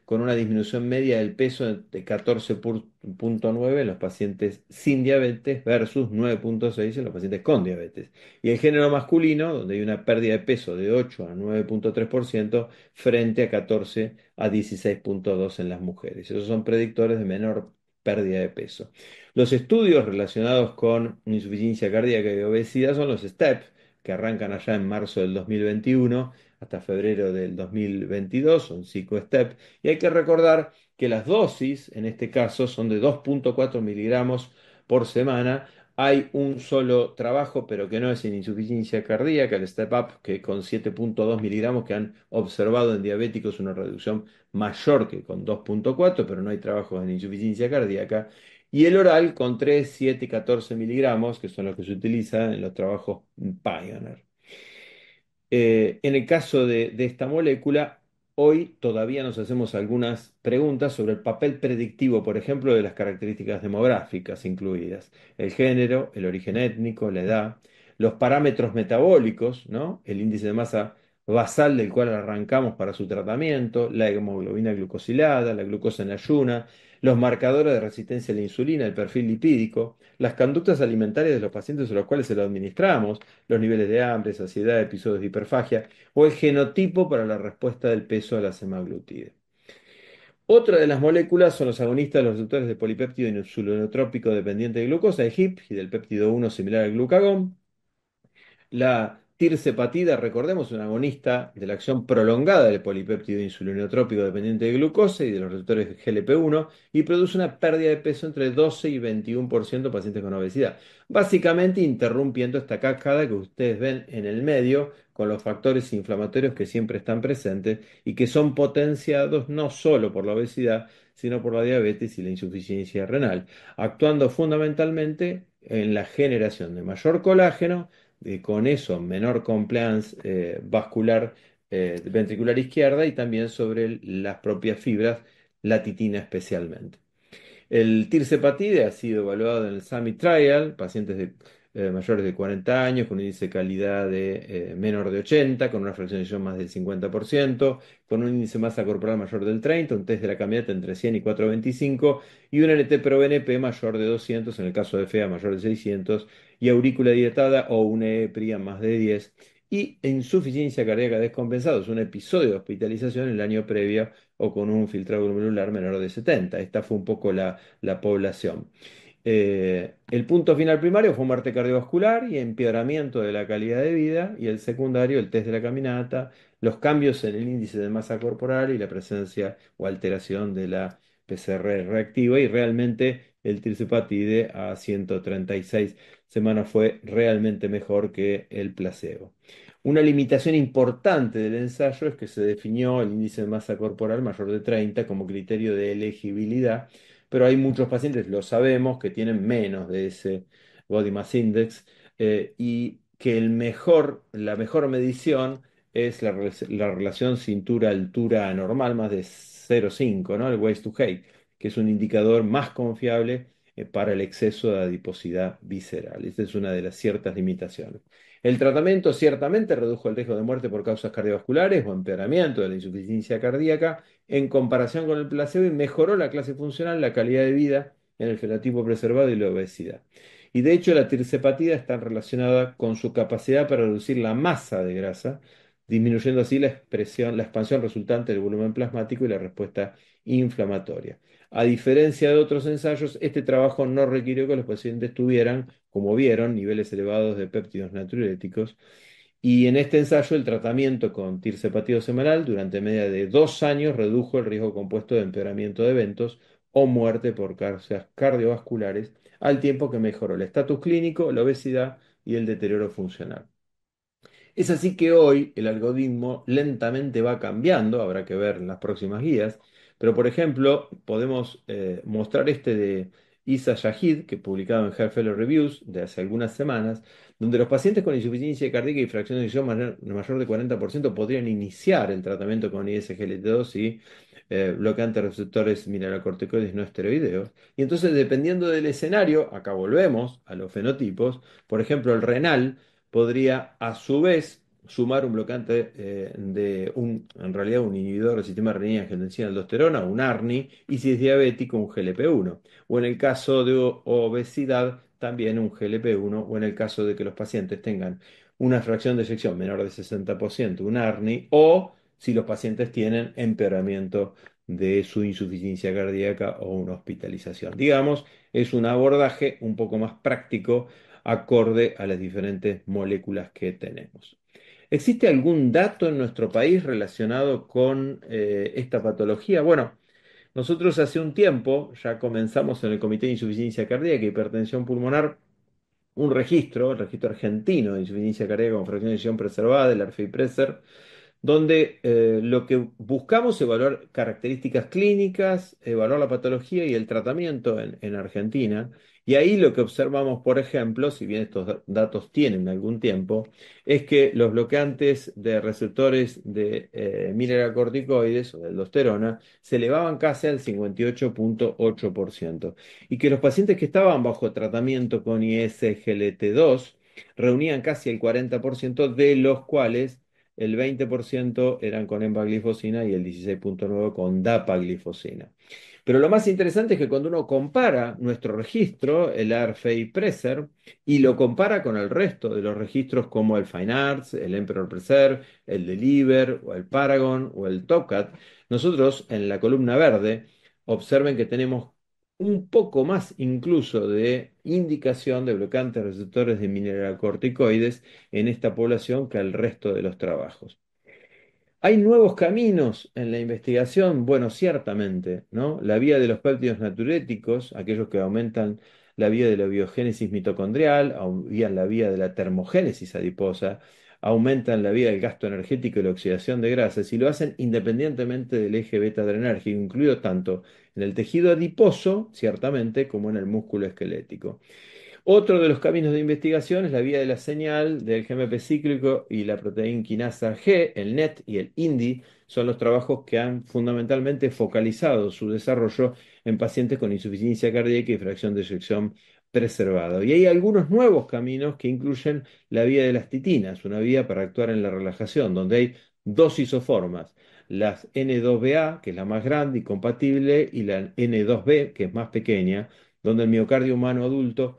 con una disminución media del peso de 14,9 en los pacientes sin diabetes versus 9,6 en los pacientes con diabetes. Y el género masculino, donde hay una pérdida de peso de 8 a 9,3% frente a 14 a 16,2 en las mujeres. Esos son predictores de menor pérdida de peso. Los estudios relacionados con insuficiencia cardíaca y obesidad son los STEP, que arrancan allá en marzo del 2021 hasta febrero del 2022, son 5 STEP, y hay que recordar que las dosis, en este caso, son de 2,4 miligramos por semana. Hay un solo trabajo, pero que no es en insuficiencia cardíaca, el Step Up, que con 7,2 miligramos que han observado en diabéticos una reducción mayor que con 2,4, pero no hay trabajos en insuficiencia cardíaca. Y el oral con 3, 7 y 14 miligramos, que son los que se utilizan en los trabajos Pioneer. En el caso de esta molécula, hoy todavía nos hacemos algunas preguntas sobre el papel predictivo, por ejemplo, de las características demográficas incluidas, el género, el origen étnico, la edad, los parámetros metabólicos, ¿no? El índice de masa basal del cual arrancamos para su tratamiento, la hemoglobina glucosilada, la glucosa en ayuna, los marcadores de resistencia a la insulina, el perfil lipídico, las conductas alimentarias de los pacientes a los cuales se lo administramos, los niveles de hambre, saciedad, episodios de hiperfagia o el genotipo para la respuesta del peso a la semaglutida. Otra de las moléculas son los agonistas de los receptores de polipéptido insulinotrópico dependiente de glucosa, el HIP, y del péptido 1 similar al glucagón. La tirzepatida, recordemos, es un agonista de la acción prolongada del polipéptido insulinotrópico dependiente de glucosa y de los receptores GLP-1 y produce una pérdida de peso entre 12 y 21% en pacientes con obesidad. Básicamente interrumpiendo esta cascada que ustedes ven en el medio con los factores inflamatorios que siempre están presentes y que son potenciados no solo por la obesidad, sino por la diabetes y la insuficiencia renal, actuando fundamentalmente en la generación de mayor colágeno, con eso menor compliance vascular ventricular izquierda y también sobre las propias fibras, la titina especialmente. El tirzepatide ha sido evaluado en el SUMMIT Trial, pacientes mayores de 40 años con un índice de calidad de menor de 80, con una fracción de eyección más del 50%, con un índice de masa corporal mayor del 30, un test de la caminata entre 100 y 425 y un NT-proBNP mayor de 200, en el caso de FEA mayor de 600, y aurícula dietada o una EPRIA más de 10, y insuficiencia cardíaca descompensada, es un episodio de hospitalización en el año previo o con un filtrado glomerular menor de 70. Esta fue un poco la población. El punto final primario fue muerte cardiovascular y empeoramiento de la calidad de vida, y el secundario, el test de la caminata, los cambios en el índice de masa corporal y la presencia o alteración de la PCR reactiva, y realmente el tirzepatide a 136 semanas fue realmente mejor que el placebo. Una limitación importante del ensayo es que se definió el índice de masa corporal mayor de 30 como criterio de elegibilidad, pero hay muchos pacientes, lo sabemos, que tienen menos de ese Body Mass Index, y que la mejor medición es la relación cintura-altura normal más de 0,5, ¿no? El waist to height, que es un indicador más confiable para el exceso de adiposidad visceral. Esta es una de las ciertas limitaciones. El tratamiento ciertamente redujo el riesgo de muerte por causas cardiovasculares o empeoramiento de la insuficiencia cardíaca en comparación con el placebo, y mejoró la clase funcional, la calidad de vida en el fenotipo preservado y la obesidad. Y de hecho la tirzepatida está relacionada con su capacidad para reducir la masa de grasa, disminuyendo así la expansión resultante del volumen plasmático y la respuesta inflamatoria. A diferencia de otros ensayos, este trabajo no requirió que los pacientes tuvieran, como vieron, niveles elevados de péptidos natriuréticos, y en este ensayo el tratamiento con tirzepatide semanal durante media de 2 años redujo el riesgo compuesto de empeoramiento de eventos o muerte por causas cardiovasculares, al tiempo que mejoró el estatus clínico, la obesidad y el deterioro funcional. Es así que hoy el algoritmo lentamente va cambiando, habrá que ver en las próximas guías, pero por ejemplo podemos mostrar este de Isa Shahid, que publicado en Heart Failure Reviews de hace algunas semanas, donde los pacientes con insuficiencia cardíaca y fracción de eyección mayor de 40% podrían iniciar el tratamiento con ISGLT2 y bloqueantes receptores mineralocorticoides no esteroideos. Y entonces, dependiendo del escenario, acá volvemos a los fenotipos, por ejemplo, el renal podría a su vez sumar un bloqueante en realidad un inhibidor del sistema renina-angiotensina-aldosterona, un ARNI, y si es diabético, un GLP-1. O en el caso de obesidad, también un GLP-1, o en el caso de que los pacientes tengan una fracción de eyección menor de 60%, un ARNI, o si los pacientes tienen empeoramiento de su insuficiencia cardíaca o una hospitalización. Digamos, es un abordaje un poco más práctico acorde a las diferentes moléculas que tenemos. ¿Existe algún dato en nuestro país relacionado con esta patología? Bueno, nosotros hace un tiempo ya comenzamos en el Comité de Insuficiencia Cardíaca y Hipertensión Pulmonar un registro, el registro argentino de insuficiencia cardíaca con fracción de eyección preservada, el ARFE-IPRESER, donde lo que buscamos es evaluar características clínicas, evaluar la patología y el tratamiento en Argentina. Y ahí lo que observamos, por ejemplo, si bien estos datos tienen algún tiempo, es que los bloqueantes de receptores de mineralocorticoides o de aldosterona se elevaban casi al 58,8% y que los pacientes que estaban bajo tratamiento con ISGLT2 reunían casi el 40% de los cuales el 20% eran con empaglifosina y el 16,9% con dapaglifosina. Pero lo más interesante es que cuando uno compara nuestro registro, el ARFEI Preser, y lo compara con el resto de los registros como el Fine Arts, el Emperor Preser, el Deliver, o el Paragon, o el TopCat, nosotros en la columna verde observen que tenemos un poco más incluso de indicación de bloqueantes receptores de mineralocorticoides en esta población que al resto de los trabajos. ¿Hay nuevos caminos en la investigación? Bueno, ciertamente, ¿no? La vía de los péptidos natriuréticos, aquellos que aumentan la vía de la biogénesis mitocondrial, aumentan la vía de la termogénesis adiposa, aumentan la vía del gasto energético y la oxidación de grasas, y lo hacen independientemente del eje beta-adrenérgico, incluido tanto en el tejido adiposo, ciertamente, como en el músculo esquelético. Otro de los caminos de investigación es la vía de la señal del GMP cíclico y la proteína quinasa G, el NET y el INDI, son los trabajos que han fundamentalmente focalizado su desarrollo en pacientes con insuficiencia cardíaca y fracción de eyección preservada. Y hay algunos nuevos caminos que incluyen la vía de las titinas, una vía para actuar en la relajación, donde hay dos isoformas, las N2BA, que es la más grande y compatible, y la N2B, que es más pequeña, donde el miocardio humano adulto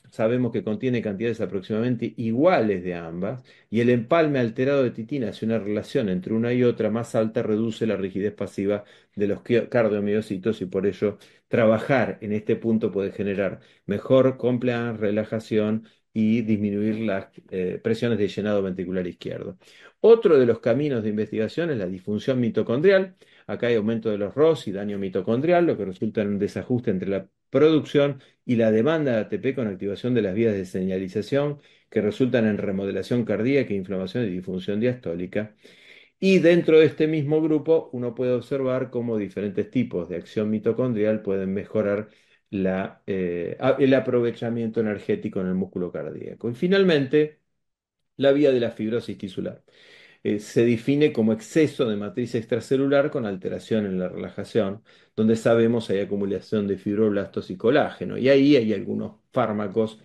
sabemos que contiene cantidades aproximadamente iguales de ambas, y el empalme alterado de titina hace una relación entre una y otra más alta, reduce la rigidez pasiva de los cardiomiocitos y por ello trabajar en este punto puede generar mejor compliance, relajación y disminuir las presiones de llenado ventricular izquierdo. Otro de los caminos de investigación es la disfunción mitocondrial. Acá hay aumento de los ROS y daño mitocondrial, lo que resulta en un desajuste entre la producción y la demanda de ATP con activación de las vías de señalización que resultan en remodelación cardíaca, inflamación y disfunción diastólica. Y dentro de este mismo grupo uno puede observar cómo diferentes tipos de acción mitocondrial pueden mejorar el aprovechamiento energético en el músculo cardíaco. Y finalmente, la vía de la fibrosis tisular. Se define como exceso de matriz extracelular con alteración en la relajación, donde sabemos hay acumulación de fibroblastos y colágeno. Y ahí hay algunos fármacos,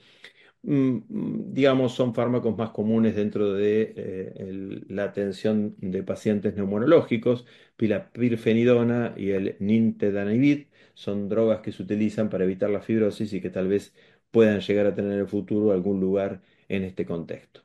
digamos, son fármacos más comunes dentro de la atención de pacientes neumonológicos. La pirfenidona y el nintedanib son drogas que se utilizan para evitar la fibrosis y que tal vez puedan llegar a tener en el futuro algún lugar en este contexto.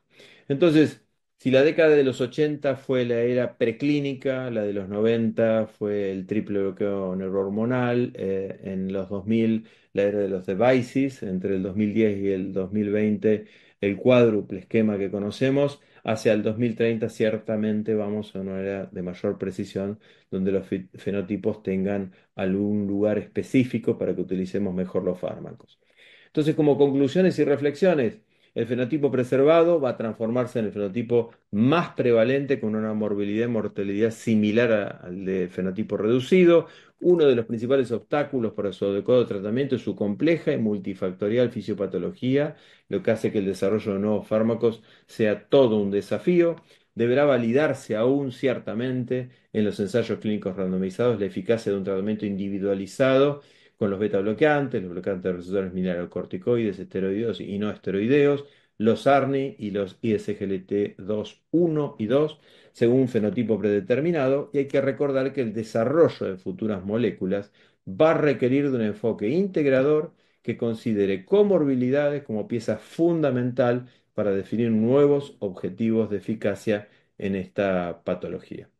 Entonces, si la década de los 80 fue la era preclínica, la de los 90 fue el triple bloqueo neurohormonal, en los 2000 la era de los devices, entre el 2010 y el 2020 el cuádruple esquema que conocemos, hacia el 2030 ciertamente vamos a una era de mayor precisión donde los fenotipos tengan algún lugar específico para que utilicemos mejor los fármacos. Entonces, como conclusiones y reflexiones, el fenotipo preservado va a transformarse en el fenotipo más prevalente con una morbilidad y mortalidad similar al del fenotipo reducido. Uno de los principales obstáculos para su adecuado tratamiento es su compleja y multifactorial fisiopatología, lo que hace que el desarrollo de nuevos fármacos sea todo un desafío. deberá validarse aún ciertamente en los ensayos clínicos randomizados la eficacia de un tratamiento individualizado con los bloqueantes de receptores mineralocorticoides, esteroideos y no esteroideos, los ARNI y los ISGLT2 1 y 2, según un fenotipo predeterminado, y hay que recordar que el desarrollo de futuras moléculas va a requerir de un enfoque integrador que considere comorbilidades como pieza fundamental para definir nuevos objetivos de eficacia en esta patología.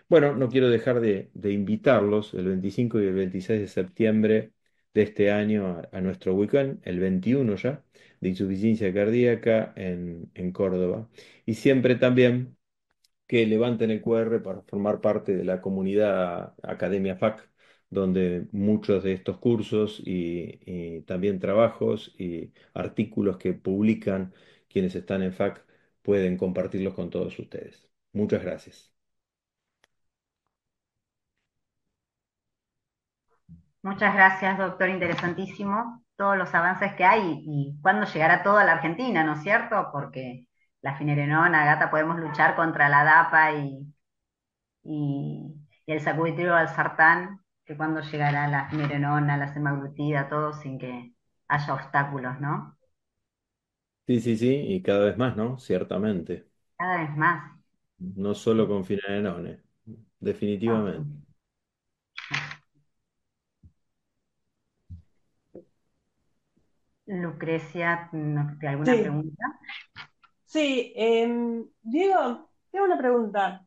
Bueno, no quiero dejar de invitarlos el 25 y el 26 de septiembre de este año a nuestro weekend, el 21 ya, de insuficiencia cardíaca en Córdoba. Y siempre también que levanten el QR para formar parte de la comunidad Academia FAC, donde muchos de estos cursos y también trabajos y artículos que publican quienes están en FAC pueden compartirlos con todos ustedes. Muchas gracias. Muchas gracias, doctor, interesantísimo todos los avances que hay y cuándo llegará todo a la Argentina, ¿no es cierto? Porque la finerenona, gata, podemos luchar contra la DAPA y el sacubitril al sartán, que cuándo llegará la finerenona, la semaglutida, todo sin que haya obstáculos, ¿no? Sí, sí, sí, y cada vez más, ¿no? Ciertamente. Cada vez más. No solo con Finerenone, No. definitivamente. Lucrecia, ¿alguna Sí, pregunta? sí. Diego, tengo una pregunta.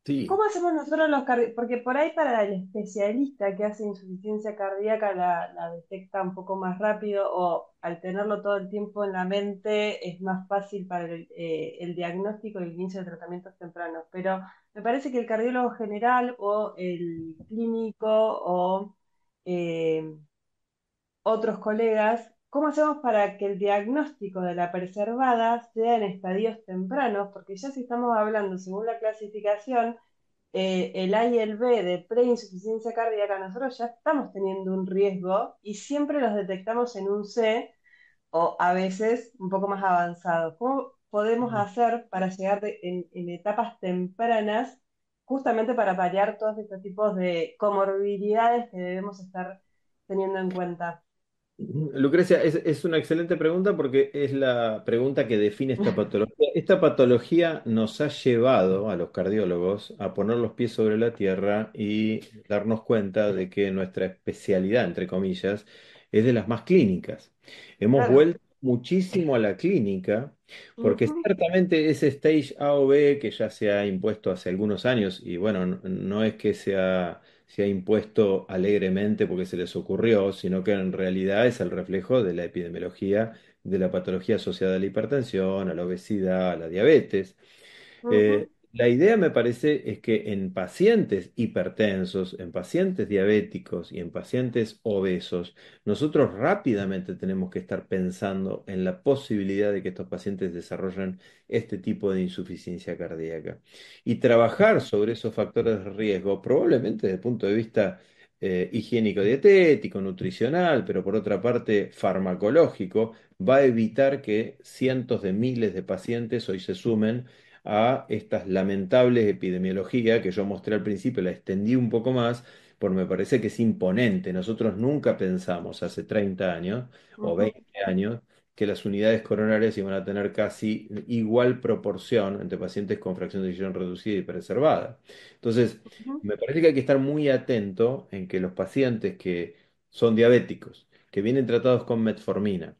Sí. ¿Cómo hacemos nosotros los cardíacos? Porque por ahí para el especialista que hace insuficiencia cardíaca la detecta un poco más rápido o al tenerlo todo el tiempo en la mente es más fácil para el diagnóstico y el inicio de tratamientos tempranos. Pero me parece que el cardiólogo general o el clínico o eh, otros colegas, ¿cómo hacemos para que el diagnóstico de la preservada sea en estadios tempranos? Porque ya si estamos hablando, según la clasificación, el A y el B de preinsuficiencia cardíaca, nosotros ya estamos teniendo un riesgo y siempre los detectamos en un C o a veces un poco más avanzado. ¿Cómo podemos hacer para llegar en etapas tempranas justamente para paliar todos estos tipos de comorbilidades que debemos estar teniendo en cuenta? Lucrecia, es una excelente pregunta porque es la pregunta que define esta patología. Esta patología nos ha llevado a los cardiólogos a poner los pies sobre la tierra y darnos cuenta de que nuestra especialidad, entre comillas, es de las más clínicas. Hemos Claro. vuelto muchísimo a la clínica porque Ujú, ciertamente ese stage A o B que ya se ha impuesto hace algunos años y bueno, no es que se ha impuesto alegremente porque se les ocurrió, sino que en realidad es el reflejo de la epidemiología de la patología asociada a la hipertensión, a la obesidad, a la diabetes. ujú, La idea me parece es que en pacientes hipertensos, en pacientes diabéticos y en pacientes obesos, nosotros rápidamente tenemos que estar pensando en la posibilidad de que estos pacientes desarrollen este tipo de insuficiencia cardíaca y trabajar sobre esos factores de riesgo, probablemente desde el punto de vista higiénico-dietético, nutricional, pero por otra parte farmacológico, va a evitar que cientos de miles de pacientes hoy se sumen a estas lamentables epidemiologías que yo mostré al principio, la extendí un poco más, porque me parece que es imponente. Nosotros nunca pensamos hace 30 años o ujú, 20 años que las unidades coronarias iban a tener casi igual proporción entre pacientes con fracción de eyección reducida y preservada. Entonces, ujú, me parece que hay que estar muy atento en que los pacientes que son diabéticos, que vienen tratados con metformina,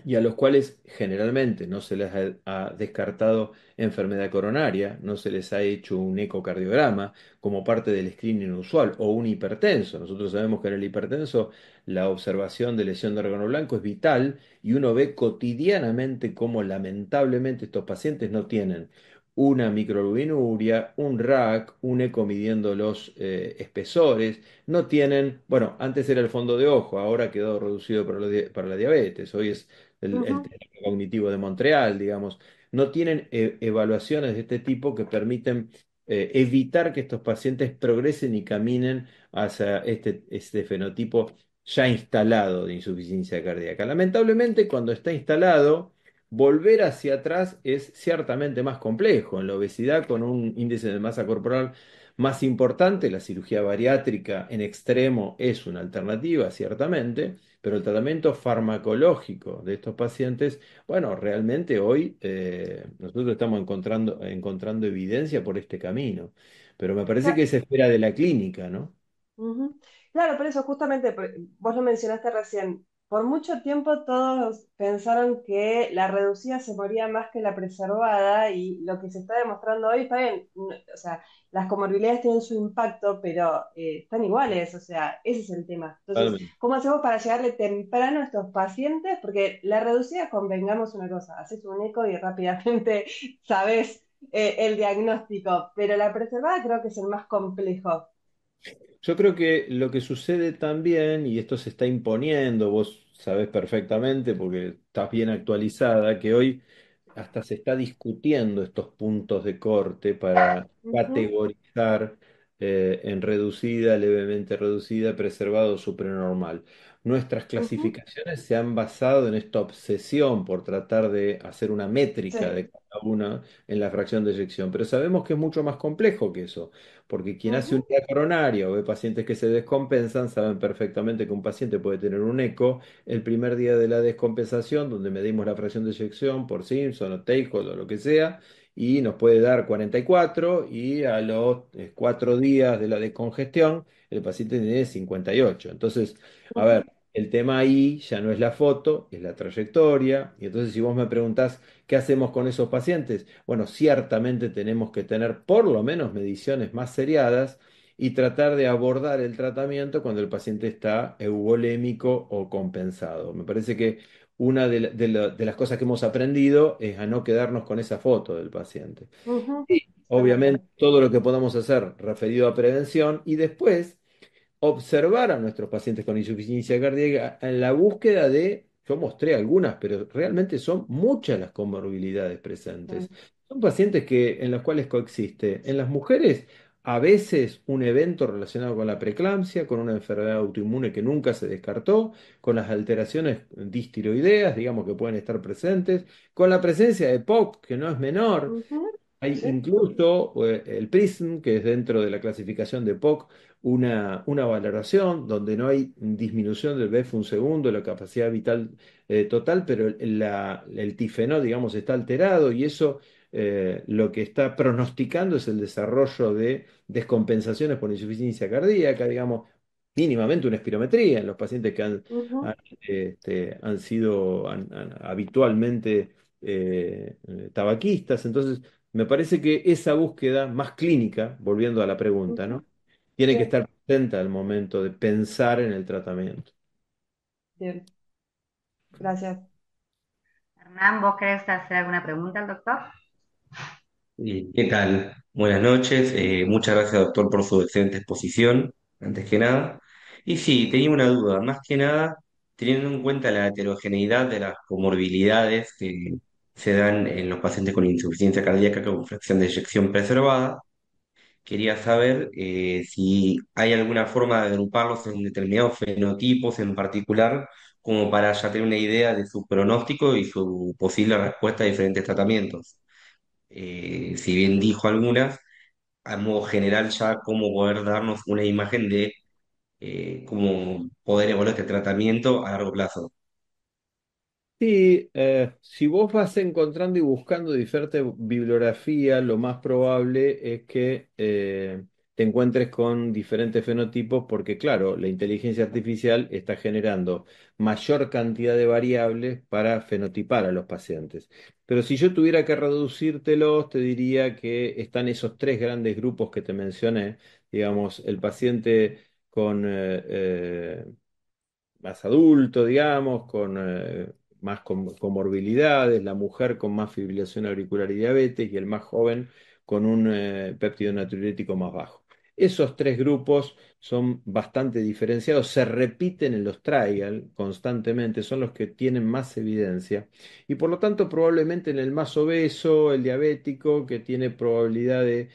y a los cuales generalmente no se les ha descartado enfermedad coronaria, no se les ha hecho un ecocardiograma como parte del screening usual o un hipertenso. Nosotros sabemos que en el hipertenso la observación de lesión de órgano blanco es vital y uno ve cotidianamente cómo lamentablemente estos pacientes no tienen una microalbuminuria, un RAC, un eco midiendo los espesores, no tienen, bueno, antes era el fondo de ojo, ahora quedó reducido para la diabetes, hoy es el ujú, test cognitivo de Montreal, digamos, no tienen evaluaciones de este tipo que permiten evitar que estos pacientes progresen y caminen hacia este fenotipo ya instalado de insuficiencia cardíaca. Lamentablemente, cuando está instalado, volver hacia atrás es ciertamente más complejo. En la obesidad, con un índice de masa corporal más importante, la cirugía bariátrica en extremo es una alternativa, ciertamente, pero el tratamiento farmacológico de estos pacientes, bueno, realmente hoy nosotros estamos encontrando evidencia por este camino, pero me parece que se espera de la clínica, ¿no? Ujú. Claro, por eso justamente, vos lo mencionaste recién, por mucho tiempo todos pensaron que la reducida se moría más que la preservada y lo que se está demostrando hoy está bien, o sea, las comorbilidades tienen su impacto, pero están iguales, o sea, ese es el tema. Entonces, Totalmente. ¿cómo hacemos para llegarle temprano a estos pacientes? Porque la reducida, convengamos una cosa, haces un eco y rápidamente sabes el diagnóstico, pero la preservada creo que es el más complejo. Yo creo que lo que sucede también, y esto se está imponiendo, vos sabés perfectamente porque estás bien actualizada, que hoy hasta se está discutiendo estos puntos de corte para Ujú, categorizar en reducida, levemente reducida, preservado, supranormal. Nuestras ujú. clasificaciones se han basado en esta obsesión por tratar de hacer una métrica Sí. de cada una en la fracción de eyección, pero sabemos que es mucho más complejo que eso, porque quien hace Ujú, unidad coronaria o ve pacientes que se descompensan saben perfectamente que un paciente puede tener un eco el primer día de la descompensación, donde medimos la fracción de eyección por Simpson o Theijold o lo que sea, y nos puede dar 44, y a los 4 días de la descongestión el paciente tiene 58. Entonces, a ver, ujú, el tema ahí ya no es la foto, es la trayectoria, y entonces si vos me preguntás qué hacemos con esos pacientes, bueno, ciertamente tenemos que tener por lo menos mediciones más seriadas y tratar de abordar el tratamiento cuando el paciente está euvolémico o compensado. Me parece que una de las cosas que hemos aprendido es a no quedarnos con esa foto del paciente. ujú. Y Estoy de obviamente acuerdo. todo lo que podamos hacer referido a prevención y después observar a nuestros pacientes con insuficiencia cardíaca en la búsqueda de, yo mostré algunas, pero realmente son muchas las comorbilidades presentes. Sí. Son pacientes en los cuales coexiste en las mujeres a veces un evento relacionado con la preeclampsia, con una enfermedad autoinmune que nunca se descartó, con las alteraciones distiroideas, digamos que pueden estar presentes, con la presencia de POC, que no es menor. Ujú, Hay sí. incluso el PRISM, que es dentro de la clasificación de POC, una valoración donde no hay disminución del BEF un segundo, la capacidad vital total, pero el tifenó, digamos, está alterado, y eso lo que está pronosticando es el desarrollo de descompensaciones por insuficiencia cardíaca, digamos, mínimamente una espirometría en los pacientes que Ujú, han sido habitualmente tabaquistas. Entonces, me parece que esa búsqueda más clínica, volviendo a la pregunta, ujú, ¿no? Tiene que sí. estar presente al momento de pensar en el tratamiento. Bien. Gracias. Hernán, ¿vos querés hacer alguna pregunta al doctor? ¿Y qué tal? Buenas noches. Muchas gracias, doctor, por su excelente exposición, antes que nada. Y sí, tenía una duda, más que nada, teniendo en cuenta la heterogeneidad de las comorbilidades que se dan en los pacientes con insuficiencia cardíaca con fracción de eyección preservada, quería saber si hay alguna forma de agruparlos en determinados fenotipos en particular, como para ya tener una idea de su pronóstico y su posible respuesta a diferentes tratamientos. Si bien dijo algunas, a modo general ya cómo poder darnos una imagen de cómo poder evaluar este tratamiento a largo plazo. Sí, si vos vas encontrando y buscando diferente bibliografía, lo más probable es que te encuentres con diferentes fenotipos porque, claro, la inteligencia artificial está generando mayor cantidad de variables para fenotipar a los pacientes. Pero si yo tuviera que reducírtelos, te diría que están esos tres grandes grupos que te mencioné, digamos, el paciente con más adulto, digamos, con más comorbilidades, la mujer con más fibrilación auricular y diabetes, y el más joven con un péptido natriurético más bajo. Esos tres grupos son bastante diferenciados, se repiten en los trial constantemente, son los que tienen más evidencia, y por lo tanto probablemente en el más obeso, el diabético, que tiene probabilidad de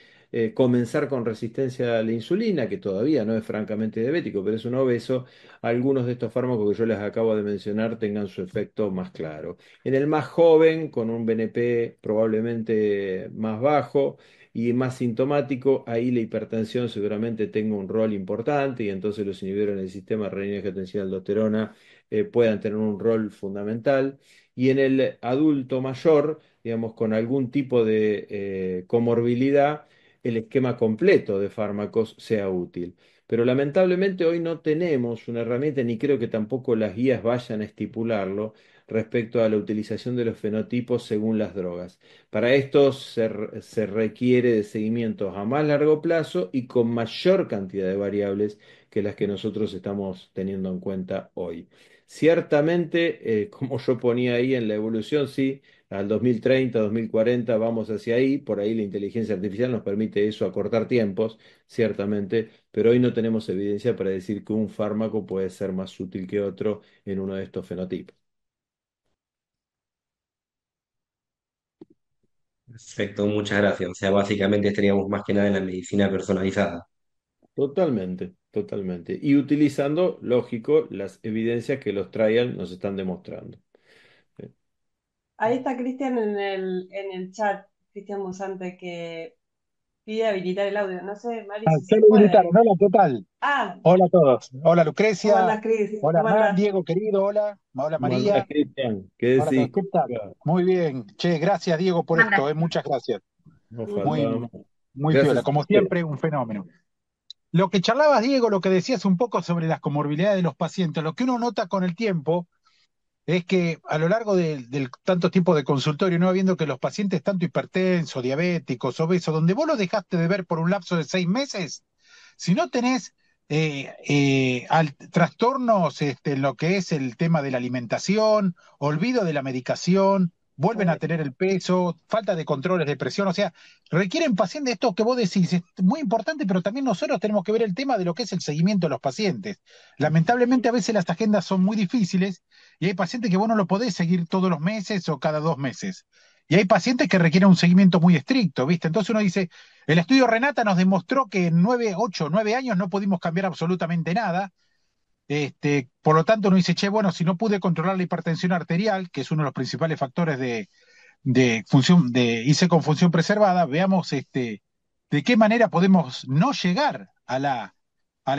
comenzar con resistencia a la insulina, que todavía no es francamente diabético, pero es un obeso, algunos de estos fármacos que yo les acabo de mencionar tengan su efecto más claro. En el más joven, con un BNP probablemente más bajo y más sintomático, ahí la hipertensión seguramente tenga un rol importante y entonces los inhibidores del sistema renina-angiotensina-aldosterona puedan tener un rol fundamental. Y en el adulto mayor, digamos, con algún tipo de comorbilidad, el esquema completo de fármacos sea útil. Pero lamentablemente hoy no tenemos una herramienta, ni creo que tampoco las guías vayan a estipularlo respecto a la utilización de los fenotipos según las drogas. Para esto se requiere de seguimientos a más largo plazo y con mayor cantidad de variables que las que nosotros estamos teniendo en cuenta hoy. Ciertamente, como yo ponía ahí en la evolución, sí, al 2030, 2040 vamos hacia ahí, por ahí la inteligencia artificial nos permite eso, acortar tiempos, ciertamente, pero hoy no tenemos evidencia para decir que un fármaco puede ser más útil que otro en uno de estos fenotipos. Perfecto, muchas gracias. O sea, básicamente estaríamos más que nada en la medicina personalizada. Totalmente, totalmente. Y utilizando, lógico, las evidencias que los trials nos están demostrando. Eh, Ahí está Cristian en el chat, Cristian Musante, que pide habilitar el audio. No sé, Mari, Ah, si ya se lo puede. habilitaron. Hola, ¿qué tal? Ah, Hola a todos. Hola ¿cómo Lucrecia. andás, Cris? Hola ¿Cómo Hernán, andás? Diego querido. Hola. Hola ¿Cómo andás, María. Cristian? ¿Qué Hola a todos. decís? ¿Qué tal? Muy bien. Che, gracias Diego por Manda. esto. Muchas gracias. No faltaba Muy, más. muy piola. Gracias a Como ustedes. siempre, un fenómeno. Lo que charlabas, Diego, lo que decías un poco sobre las comorbilidades de los pacientes, lo que uno nota con el tiempo es que a lo largo del tanto tiempo de consultorio, no viendo que los pacientes tanto hipertensos, diabéticos, obesos, donde vos los dejaste de ver por un lapso de 6 meses, si no tenés trastornos en lo que es el tema de la alimentación, olvido de la medicación, vuelven a tener el peso, falta de controles de presión, o sea, requieren pacientes, esto que vos decís, es muy importante, pero también nosotros tenemos que ver el tema de lo que es el seguimiento de los pacientes. Lamentablemente a veces las agendas son muy difíciles y hay pacientes que vos no lo podés seguir todos los meses o cada 2 meses. Y hay pacientes que requieren un seguimiento muy estricto, ¿viste? Entonces uno dice, el estudio Renata nos demostró que en 8, 9 años no pudimos cambiar absolutamente nada. Por lo tanto, uno dice, che, bueno, si no pude controlar la hipertensión arterial, que es uno de los principales factores de función, de hice con función preservada, veamos de qué manera podemos no llegar a la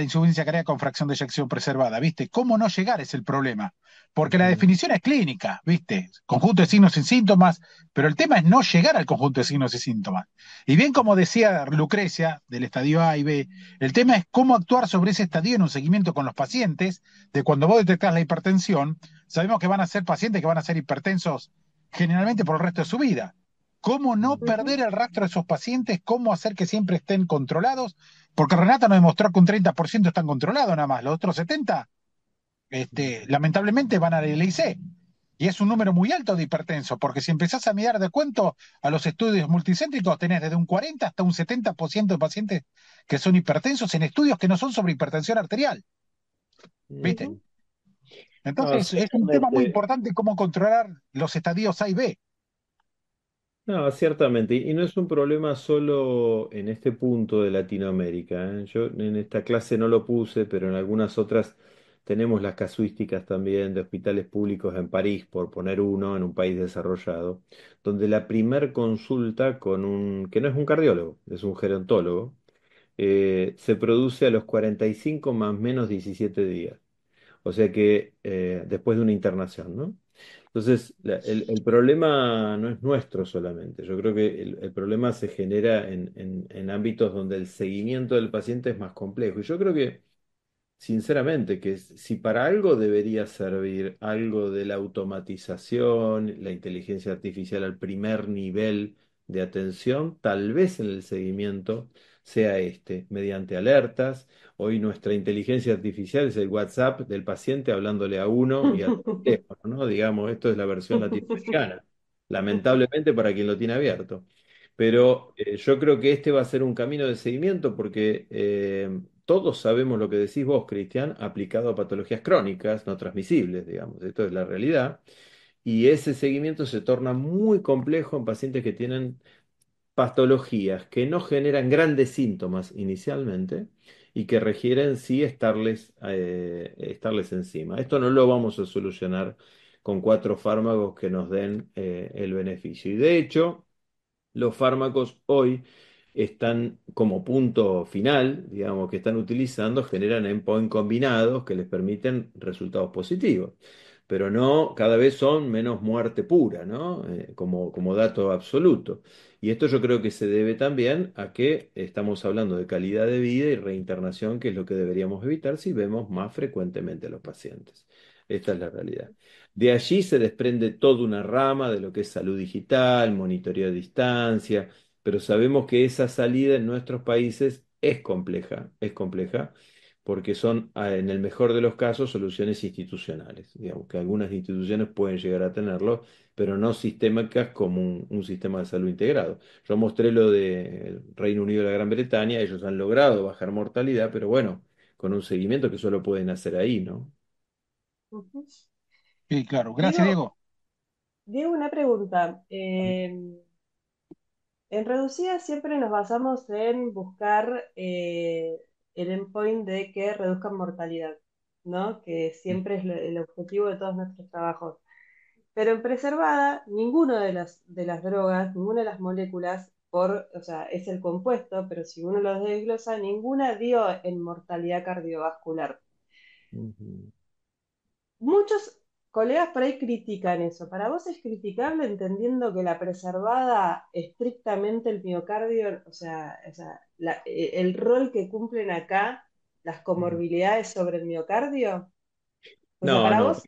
insuficiencia cardíaca con fracción de eyección preservada, ¿viste? ¿Cómo no llegar es el problema? Porque la Ujú. definición es clínica, ¿viste? Conjunto de signos y síntomas, pero el tema es no llegar al conjunto de signos y síntomas. Y bien como decía Lucrecia, del estadio A y B, el tema es cómo actuar sobre ese estadio en un seguimiento con los pacientes, de cuando vos detectás la hipertensión, sabemos que van a ser pacientes que van a ser hipertensos generalmente por el resto de su vida. ¿Cómo no Ujú. perder el rastro de esos pacientes? ¿Cómo hacer que siempre estén controlados? Porque Renata nos demostró que un 30% están controlados nada más, los otros 70%, lamentablemente van al LIC. Y es un número muy alto de hipertensos, porque si empezás a mirar de cuento a los estudios multicéntricos, tenés desde un 40 hasta un 70% de pacientes que son hipertensos en estudios que no son sobre hipertensión arterial, ¿viste? Ujú. No, Entonces es un tema muy ciertamente. importante cómo controlar los estadios A y B. No, ciertamente, y no es un problema solo en este punto de Latinoamérica, ¿eh? Yo en esta clase no lo puse, pero en algunas otras tenemos las casuísticas también de hospitales públicos en París, por poner uno, en un país desarrollado, donde la primer consulta con que no es un cardiólogo, es un gerontólogo, se produce a los 45 más menos 17 días. O sea que después de una internación, ¿no? Entonces, el problema no es nuestro solamente. Yo creo que el problema se genera en ámbitos donde el seguimiento del paciente es más complejo. Y yo creo que sinceramente, que si para algo debería servir algo de la automatización, la inteligencia artificial al primer nivel de atención, tal vez en el seguimiento sea mediante alertas. Hoy nuestra inteligencia artificial es el WhatsApp del paciente hablándole a uno y al teléfono, ¿no? Digamos, esto es la versión latinoamericana, lamentablemente para quien lo tiene abierto. Pero yo creo que este va a ser un camino de seguimiento porque todos sabemos lo que decís vos, Cristian, aplicado a patologías crónicas no transmisibles, digamos. Esto es la realidad. Y ese seguimiento se torna muy complejo en pacientes que tienen patologías que no generan grandes síntomas inicialmente y que requieren sí estarles encima. Esto no lo vamos a solucionar con cuatro fármacos que nos den el beneficio. Y de hecho, los fármacos hoy están como punto final, digamos, que están utilizando, generan endpoint combinados que les permiten resultados positivos. Pero no, cada vez son menos muerte pura, ¿no? Como dato absoluto. Y esto yo creo que se debe también a que estamos hablando de calidad de vida y reinternación, que es lo que deberíamos evitar si vemos más frecuentemente a los pacientes. Esta es la realidad. De allí se desprende toda una rama de lo que es salud digital, monitoreo a distancia, pero sabemos que esa salida en nuestros países es compleja, porque son, en el mejor de los casos, soluciones institucionales. Digamos que algunas instituciones pueden llegar a tenerlo, pero no sistémicas como un sistema de salud integrado. Yo mostré lo del Reino Unido y la Gran Bretaña, ellos han logrado bajar mortalidad, pero bueno, con un seguimiento que solo pueden hacer ahí, ¿no? Ujú. Sí, claro. Gracias, Diego, Diego. Diego, una pregunta. En Reducida siempre nos basamos en buscar el endpoint de que reduzcan mortalidad, ¿no? Que siempre es el objetivo de todos nuestros trabajos. Pero en Preservada, ninguna de las drogas, ninguna de las moléculas, o sea, es el compuesto, pero si uno los desglosa, ninguna dio en mortalidad cardiovascular. Ujú. Muchos colegas por ahí critican eso. ¿Para vos es criticable entendiendo que la preservada estrictamente el miocardio, el rol que cumplen acá las comorbilidades sobre el miocardio? O sea, No, para no, vos...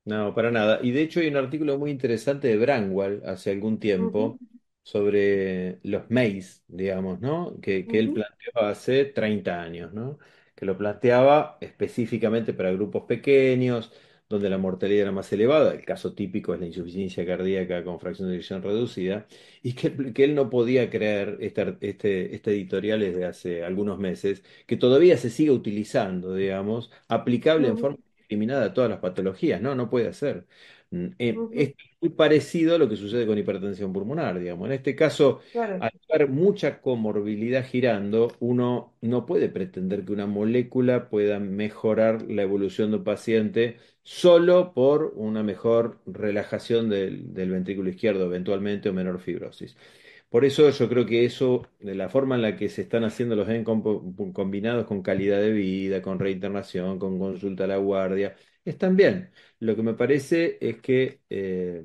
no, para nada. Y de hecho hay un artículo muy interesante de Brandwall hace algún Ujú, tiempo sobre los MACE, digamos, ¿no? Que él ujú, planteó hace 30 años, ¿no? Que lo planteaba específicamente para grupos pequeños, donde la mortalidad era más elevada. El caso típico es la insuficiencia cardíaca con fracción de eyección reducida, y que él no podía creer este editorial desde hace algunos meses, que todavía se sigue utilizando, digamos, aplicable en ujú, forma discriminada a todas las patologías. No, no puede ser. ujú. Es muy parecido a lo que sucede con hipertensión pulmonar, digamos. En este caso, Claro, al haber mucha comorbilidad girando, uno no puede pretender que una molécula pueda mejorar la evolución de un paciente solo por una mejor relajación del ventrículo izquierdo, eventualmente, o menor fibrosis. Por eso yo creo que eso, de la forma en la que se están haciendo los gen combinados con calidad de vida, con reinternación, con consulta a la guardia, están bien. Lo que me parece es que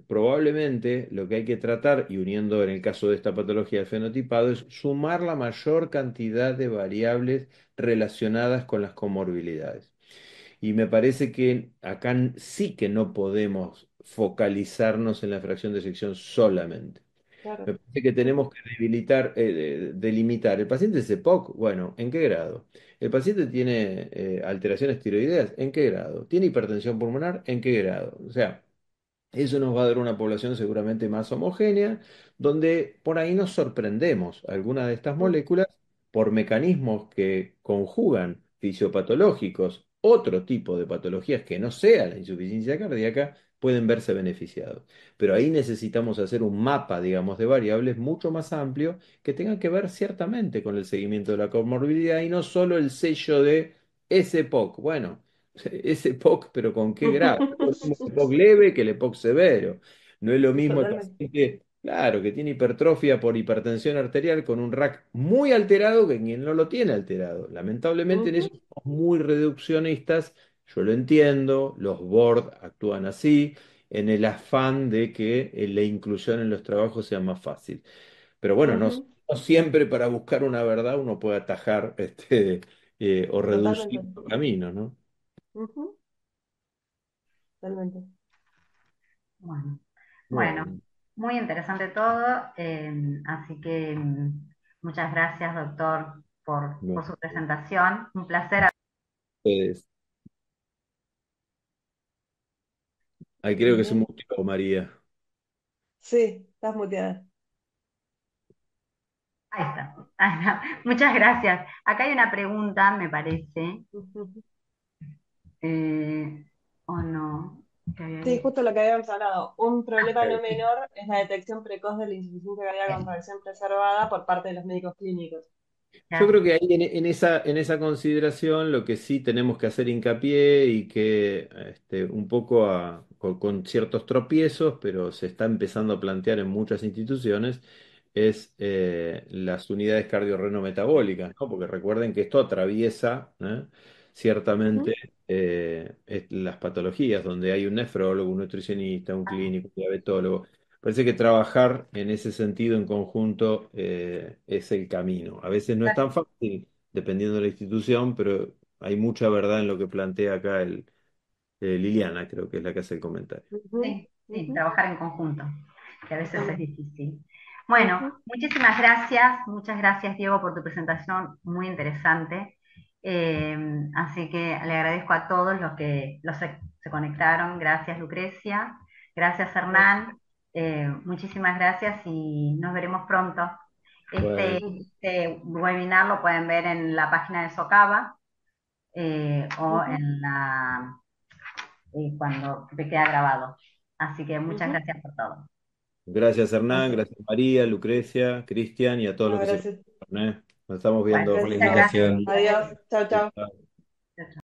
probablemente lo que hay que tratar, y uniendo en el caso de esta patología del fenotipado, es sumar la mayor cantidad de variables relacionadas con las comorbilidades. Y me parece que acá sí que no podemos focalizarnos en la fracción de sección solamente. claro. Me parece que tenemos que delimitar. ¿El paciente es EPOC? Bueno, ¿en qué grado? ¿El paciente tiene alteraciones tiroideas? ¿En qué grado? ¿Tiene hipertensión pulmonar? ¿En qué grado? O sea, eso nos va a dar una población seguramente más homogénea, donde por ahí nos sorprendemos. Algunas de estas Mm, moléculas, por mecanismos que conjugan fisiopatológicos, otro tipo de patologías que no sea la insuficiencia cardíaca, pueden verse beneficiados. Pero ahí necesitamos hacer un mapa, digamos, de variables mucho más amplio que tengan que ver ciertamente con el seguimiento de la comorbilidad y no solo el sello de ese POC. Bueno, ese EPOC, pero ¿con qué grado? No es lo mismo el EPOC leve que el EPOC severo. No es lo mismo el Totalmente. paciente, claro, que tiene hipertrofia por hipertensión arterial con un RAC muy alterado que quien no lo tiene alterado. Lamentablemente en eso Ujú, somos muy reduccionistas, yo lo entiendo, los board actúan así, en el afán de que la inclusión en los trabajos sea más fácil. Pero bueno, no, ujú, no siempre para buscar una verdad uno puede atajar o reducir totalmente. los caminos, ¿no? Ujú, totalmente. Bueno, bueno, Bueno, muy interesante todo, así que muchas gracias, doctor, no, por su presentación. Un placer. ustedes. Ahí creo que se Bien. mutió María. Sí, estás muteada. Ahí está. Ahí está. Muchas gracias. Acá hay una pregunta, me parece. Ujú. Eh, ¿O no? que había Sí, visto. justo lo que habíamos hablado. Un problema no Sí. menor es la detección precoz de la insuficiencia cardíaca con fracción preservada por parte de los médicos clínicos. Yo Claro. creo que ahí en esa consideración lo que sí tenemos que hacer hincapié y que un poco con ciertos tropiezos, pero se está empezando a plantear en muchas instituciones, es las unidades cardiorrenometabólicas, ¿no? Porque recuerden que esto atraviesa, ciertamente Ujú. las patologías, donde hay un nefrólogo, un nutricionista, un clínico, un diabetólogo. Parece que trabajar en ese sentido en conjunto es el camino. A veces no es tan fácil, dependiendo de la institución, pero hay mucha verdad en lo que plantea acá Liliana, creo que es la que hace el comentario. Ujú, Sí, sí, ujú, trabajar en conjunto, que a veces es totalmente. difícil. Bueno, Ujú. muchísimas gracias, muchas gracias Diego por tu presentación, muy interesante. Eh, Así que le agradezco a todos los que se conectaron. Gracias Lucrecia, gracias Gracias. Hernán, muchísimas gracias y nos veremos pronto. Bueno, Este webinar lo pueden ver en la página de Socava o Ujú, cuando te queda grabado. Así que muchas ujú. gracias por todo. gracias Hernán, Gracias. gracias María, Lucrecia, Cristian y a todos No, los que se gracias. conectaron, ¿eh? Nos estamos Bueno, viendo. Por la Gracias. muchas gracias. invitación. Adiós. Chao, chao. Chao, chao.